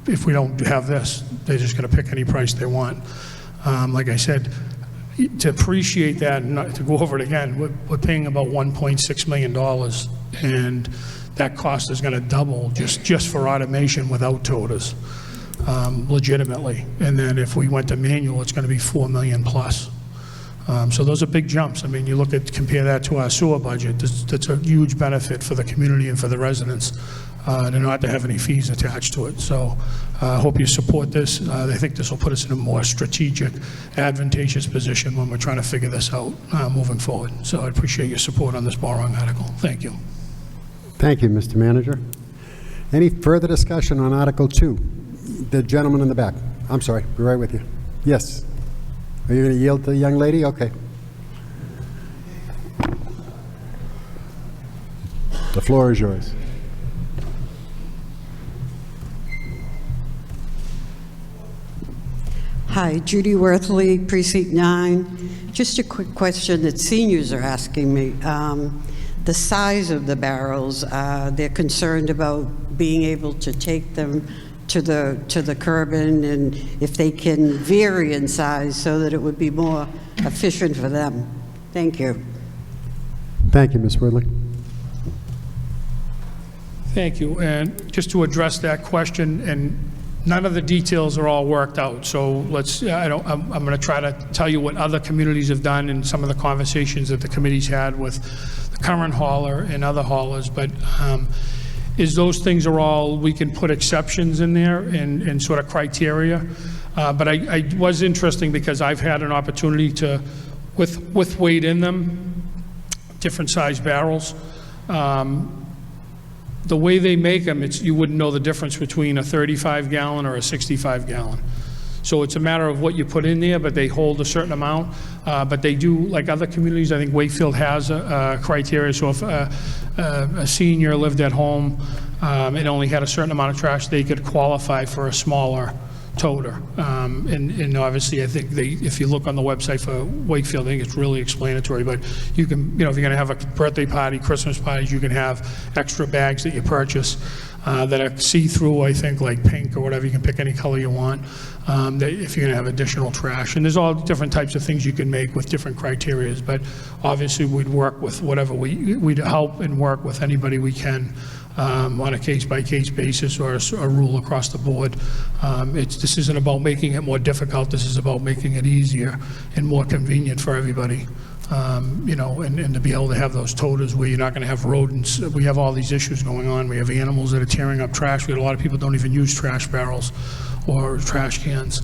if we don't have this, they're just going to pick any price they want. Like I said, to appreciate that, and not to go over it again, we're paying about $1.6 million, and that cost is going to double just for automation without toters, legitimately. And then if we went to manual, it's going to be $4 million plus. So those are big jumps. I mean, compare that to our sewer budget. That's a huge benefit for the community and for the residents, to not to have any fees attached to it. So I hope you support this. I think this will put us in a more strategic, advantageous position when we're trying to figure this out moving forward. So I appreciate your support on this borrowing article. Thank you. Thank you, Mr. Manager. Any further discussion on Article 2? The gentleman in the back. I'm sorry, be right with you. Yes. Are you going to yield to the young lady? Okay. The floor is yours. Hi, Judy Worthley, Precinct 9. Just a quick question that seniors are asking me. The size of the barrels, they're concerned about being able to take them to the curb and if they can vary in size so that it would be more efficient for them. Thank you. Thank you, Ms. Woodley. Thank you. And just to address that question, and none of the details are all worked out. So I'm going to try to tell you what other communities have done and some of the conversations that the committee's had with the current hauler and other haulers. But those things are all, we can put exceptions in there and sort of criteria. But I was interesting because I've had an opportunity to, with weight in them, different size barrels. The way they make them, you wouldn't know the difference between a 35-gallon or a 65-gallon. So it's a matter of what you put in there, but they hold a certain amount. But they do, like other communities, I think Wakefield has a criteria. So if a senior lived at home and only had a certain amount of trash, they could qualify for a smaller toter. And obviously, I think if you look on the website for Wakefield, I think it's really explanatory. But you can, if you're going to have a birthday party, Christmas parties, you can have extra bags that you purchase that are see-through, I think, like pink or whatever. You can pick any color you want if you're going to have additional trash. And there's all different types of things you can make with different criteria. But obviously, we'd work with whatever we'd help and work with anybody we can on a case-by-case basis or a rule across the board. This isn't about making it more difficult. This is about making it easier and more convenient for everybody. And to be able to have those toters where you're not going to have rodents. We have all these issues going on. We have animals that are tearing up trash. We have a lot of people don't even use trash barrels or trash cans,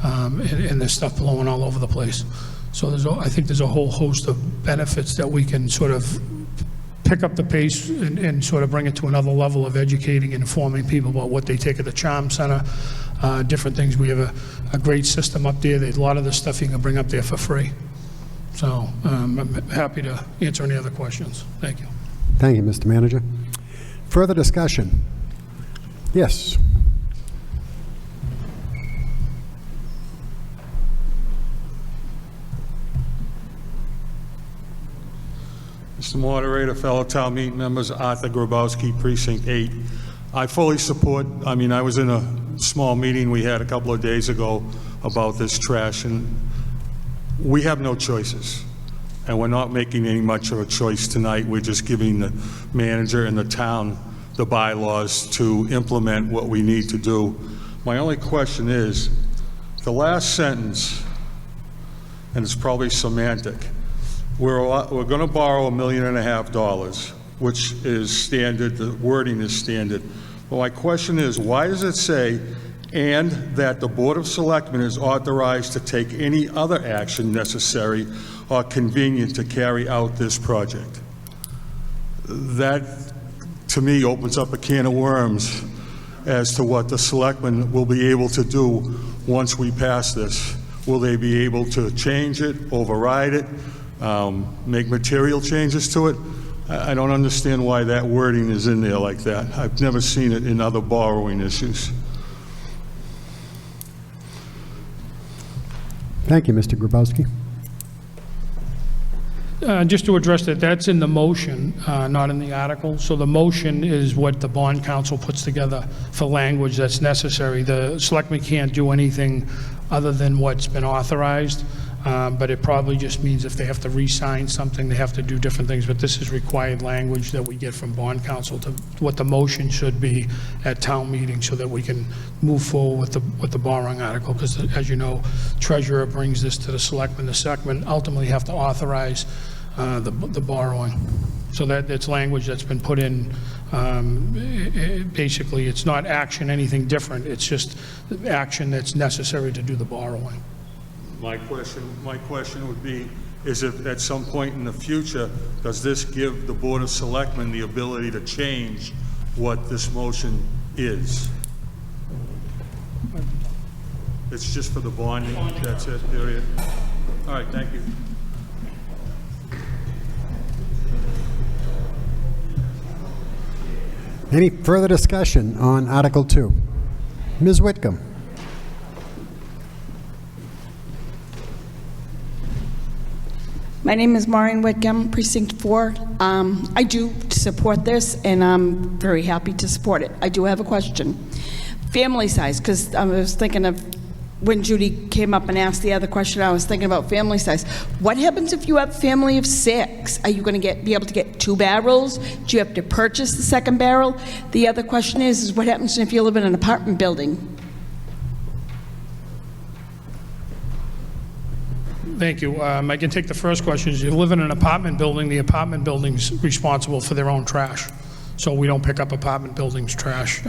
and there's stuff blowing all over the place. So I think there's a whole host of benefits that we can sort of pick up the pace and sort of bring it to another level of educating and informing people about what they take at the Charm Center, different things. We have a great system up there. A lot of the stuff you can bring up there for free. So I'm happy to answer any other questions. Thank you. Thank you, Mr. Manager. Further discussion? Yes. Mr. Moderator, fellow town meeting members, Arthur Grabowski, Precinct 8. I fully support, I was in a small meeting we had a couple of days ago about this trash, and we have no choices. And we're not making any much of a choice tonight. We're just giving the manager and the town the bylaws to implement what we need to do. My only question is, the last sentence, and it's probably semantic, we're going to borrow $1.5 million. which is standard, the wording is standard. But my question is, why does it say, "and that the Board of Selectmen is authorized to take any other action necessary or convenient to carry out this project"? That, to me, opens up a can of worms as to what the selectmen will be able to do once we pass this. Will they be able to change it, override it, make material changes to it? I don't understand why that wording is in there like that. I've never seen it in other borrowing issues. Thank you, Mr. Grabowski. Just to address that, that's in the motion, not in the article. So the motion is what the bond council puts together for language that's necessary. The selectmen can't do anything other than what's been authorized, but it probably just means if they have to re-sign something, they have to do different things. But this is required language that we get from bond council to what the motion should be at town meeting so that we can move forward with the borrowing article. Because as you know, treasurer brings this to the selectmen. The selectmen ultimately have to authorize the borrowing. So that it's language that's been put in. Basically, it's not action anything different. It's just action that's necessary to do the borrowing. My question would be, is if at some point in the future, does this give the Board of Selectmen the ability to change what this motion is? It's just for the bonding, that's it, period. All right, thank you. Any further discussion on Article 2? Ms. Whitcomb. My name is Maureen Whitcomb, Precinct 4. I do support this, and I'm very happy to support it. I do have a question. Family size, because I was thinking of, when Judy came up and asked the other question, I was thinking about family size. What happens if you have a family of 6? Are you going to be able to get 2 barrels? Do you have to purchase the second barrel? The other question is what happens if you live in an apartment building? Thank you. I can take the first question. If you live in an apartment building, the apartment building's responsible for their own trash. So we don't pick up apartment buildings' trash.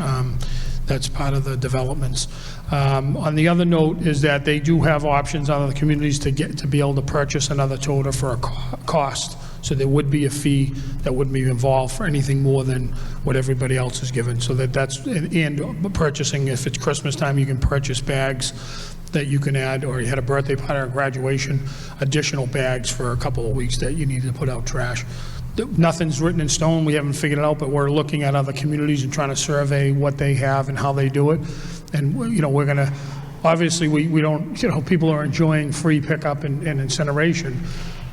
That's part of the developments. On the other note is that they do have options on other communities to be able to purchase another toter for a cost. So there would be a fee that would be involved for anything more than what everybody else is given. So that's, and purchasing, if it's Christmas time, you can purchase bags that you can add, or you had a birthday party or graduation, additional bags for a couple of weeks that you need to put out trash. Nothing's written in stone. We haven't figured it out, but we're looking at other communities and trying to survey what they have and how they do it. And, we're going to, obviously, we don't, people are enjoying free pickup and incineration.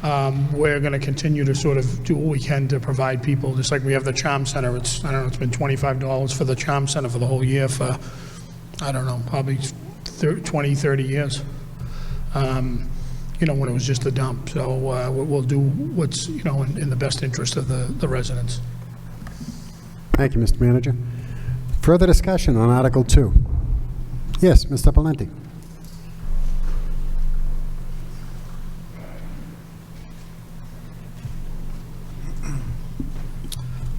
We're going to continue to sort of do what we can to provide people, just like we have the Charm Center. It's been $25 for the Charm Center for the whole year for, probably 20, 30 years, when it was just a dump. So we'll do what's, in the best interest of the residents. Thank you, Mr. Manager. Further discussion on Article 2? Yes, Mr. Palenti.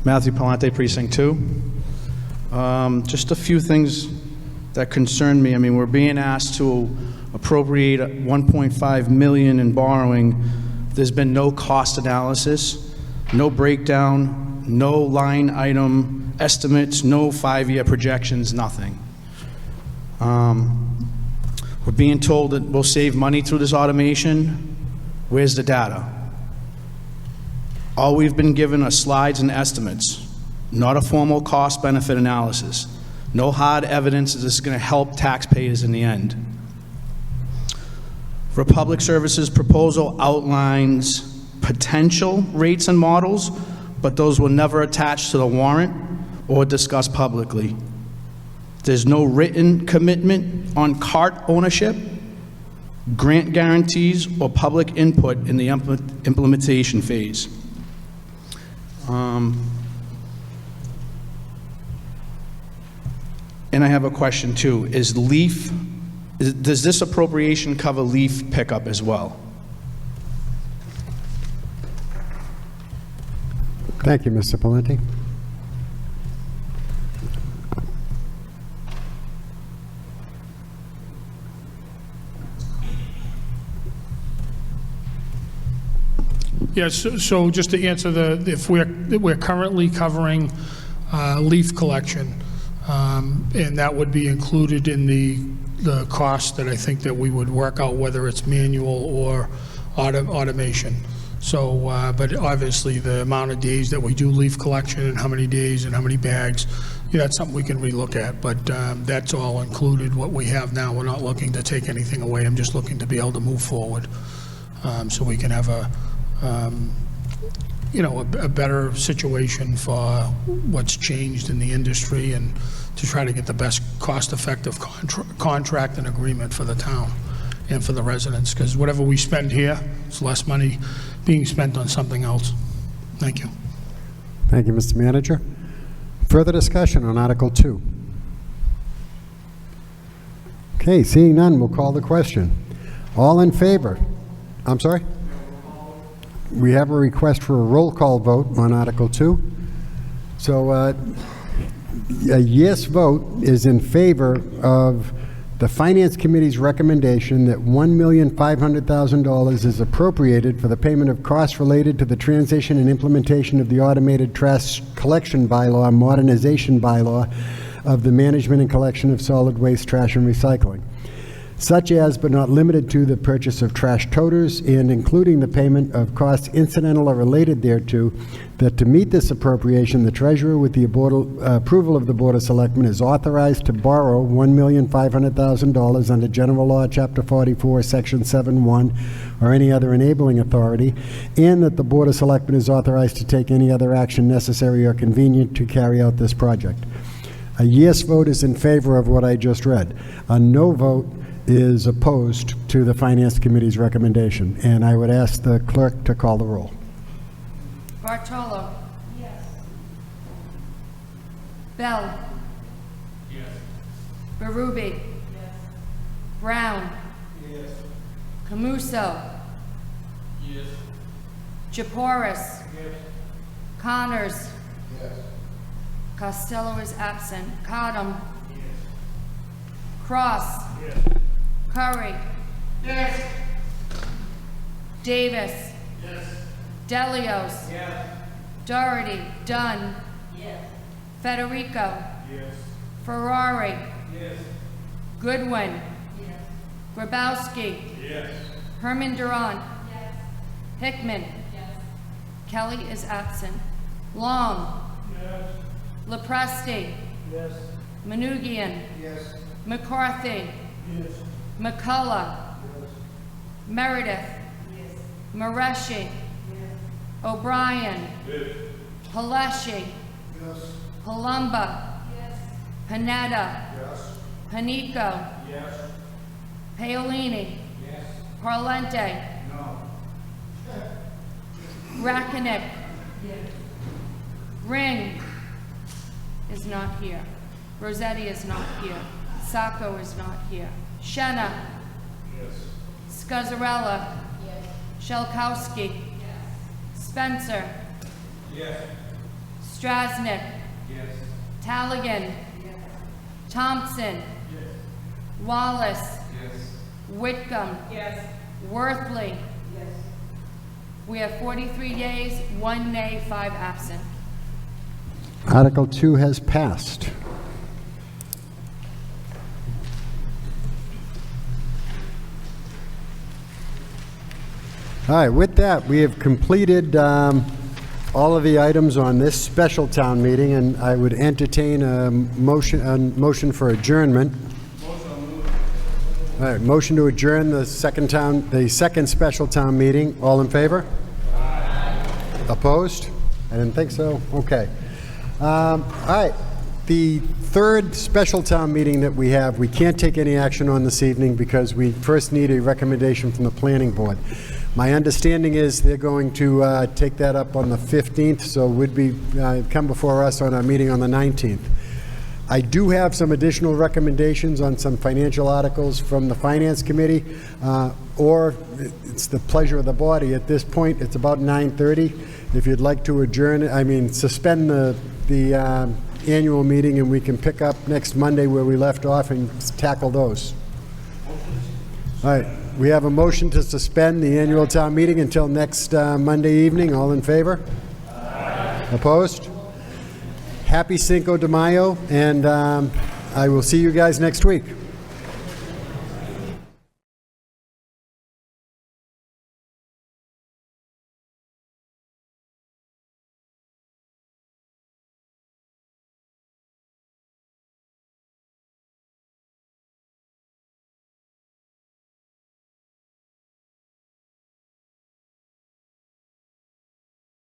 Matthew Palante, Precinct 2. Just a few things that concern me. I mean, we're being asked to appropriate $1.5 million in borrowing. There's been no cost analysis, no breakdown, no line item estimates, no 5-year projections, nothing. We're being told that we'll save money through this automation. Where's the data? All we've been given are slides and estimates, not a formal cost-benefit analysis. No hard evidence that this is going to help taxpayers in the end. Republic Services proposal outlines potential rates and models, but those were never attached to the warrant or discussed publicly. There's no written commitment on cart ownership, grant guarantees, or public input in the implementation phase. And I have a question too. Does this appropriation cover leaf pickup as well? Thank you, Mr. Palenti. Yes, so just to answer if we're currently covering leaf collection, and that would be included in the cost that I think that we would work out, whether it's manual or automation. So, but obviously, the amount of days that we do leaf collection and how many days and how many bags, that's something we can relook at. But that's all included, what we have now. We're not looking to take anything away. I'm just looking to be able to move forward, so we can have a better situation for what's changed in the industry, and to try to get the best cost-effective contract and agreement for the town and for the residents, because whatever we spend here, it's less money being spent on something else. Thank you. Thank you, Mr. Manager. Further discussion on Article 2? Okay, seeing none, we'll call the question. All in favor? I'm sorry? We have a request for a roll call vote on Article 2. So a yes vote is in favor of the Finance Committee's recommendation that $1,500,000 is appropriated for the payment of costs related to the transition and implementation of the automated trash collection bylaw, modernization bylaw of the management and collection of solid waste, trash, and recycling, such as but not limited to the purchase of trash toters, and including the payment of costs incidental or related thereto, that to meet this appropriation, the treasurer, with the approval of the Board of Selectmen, is authorized to borrow $1,500,000 under General Law, Chapter 44, Section 7(1), or any other enabling authority, and that the Board of Selectmen is authorized to take any other action necessary or convenient to carry out this project. A yes vote is in favor of what I just read. A no vote is opposed to the Finance Committee's recommendation, and I would ask the clerk to call the roll. Bartolo. Yes. Bell. Yes. Berube. Yes. Brown. Yes. Camuso. Yes. Japoris. Yes. Connors. Yes. Costello is absent. Cottom. Yes. Cross. Yes. Curry. Yes. Davis. Yes. Delios. Yes. Doherty. Dunn. Yes. Federico. Yes. Ferrari. Yes. Goodwin. Yes. Grabowski. Yes. Herman Durant. Yes. Hickman. Yes. Kelly is absent. Long. Yes. Lepresti. Yes. Manugian. Yes. McCarthy. Yes. McCullough. Yes. Meredith. Yes. Mareshi. Yes. O'Brien. Yes. Paleshi. Yes. Palumba. Yes. Panetta. Yes. Panico. Yes. Paolini. Yes. Parlente. No. Rackinick. Yes. Ring is not here. Rossetti is not here. Sacco is not here. Shenna. Yes. Scazzarella. Yes. Shelkowski. Yes. Spencer. Yes. Strasnick. Yes. Taligan. Yes. Thompson. Yes. Wallace. Yes. Whitcomb. Yes. Worthley. Yes. We have 43 yeas, 1 nay, 5 absent. Article 2 has passed. All right, with that, we have completed all of the items on this special town meeting, and I would entertain a motion for adjournment. All right, motion to adjourn the second special town meeting. All in favor? Aye. Opposed? I didn't think so. Okay. All right. The third special town meeting that we have, we can't take any action on this evening because we first need a recommendation from the planning board. My understanding is they're going to take that up on the 15th, so would be come before us on our meeting on the 19th. I do have some additional recommendations on some financial articles from the Finance Committee, or it's the pleasure of the body. At this point, it's about 9:30. if you'd like to suspend the annual meeting, and we can pick up next Monday where we left off and tackle those. All right, we have a motion to suspend the annual town meeting until next Monday evening. All in favor? Aye. Opposed? Happy Cinco de Mayo, and I will see you guys next week.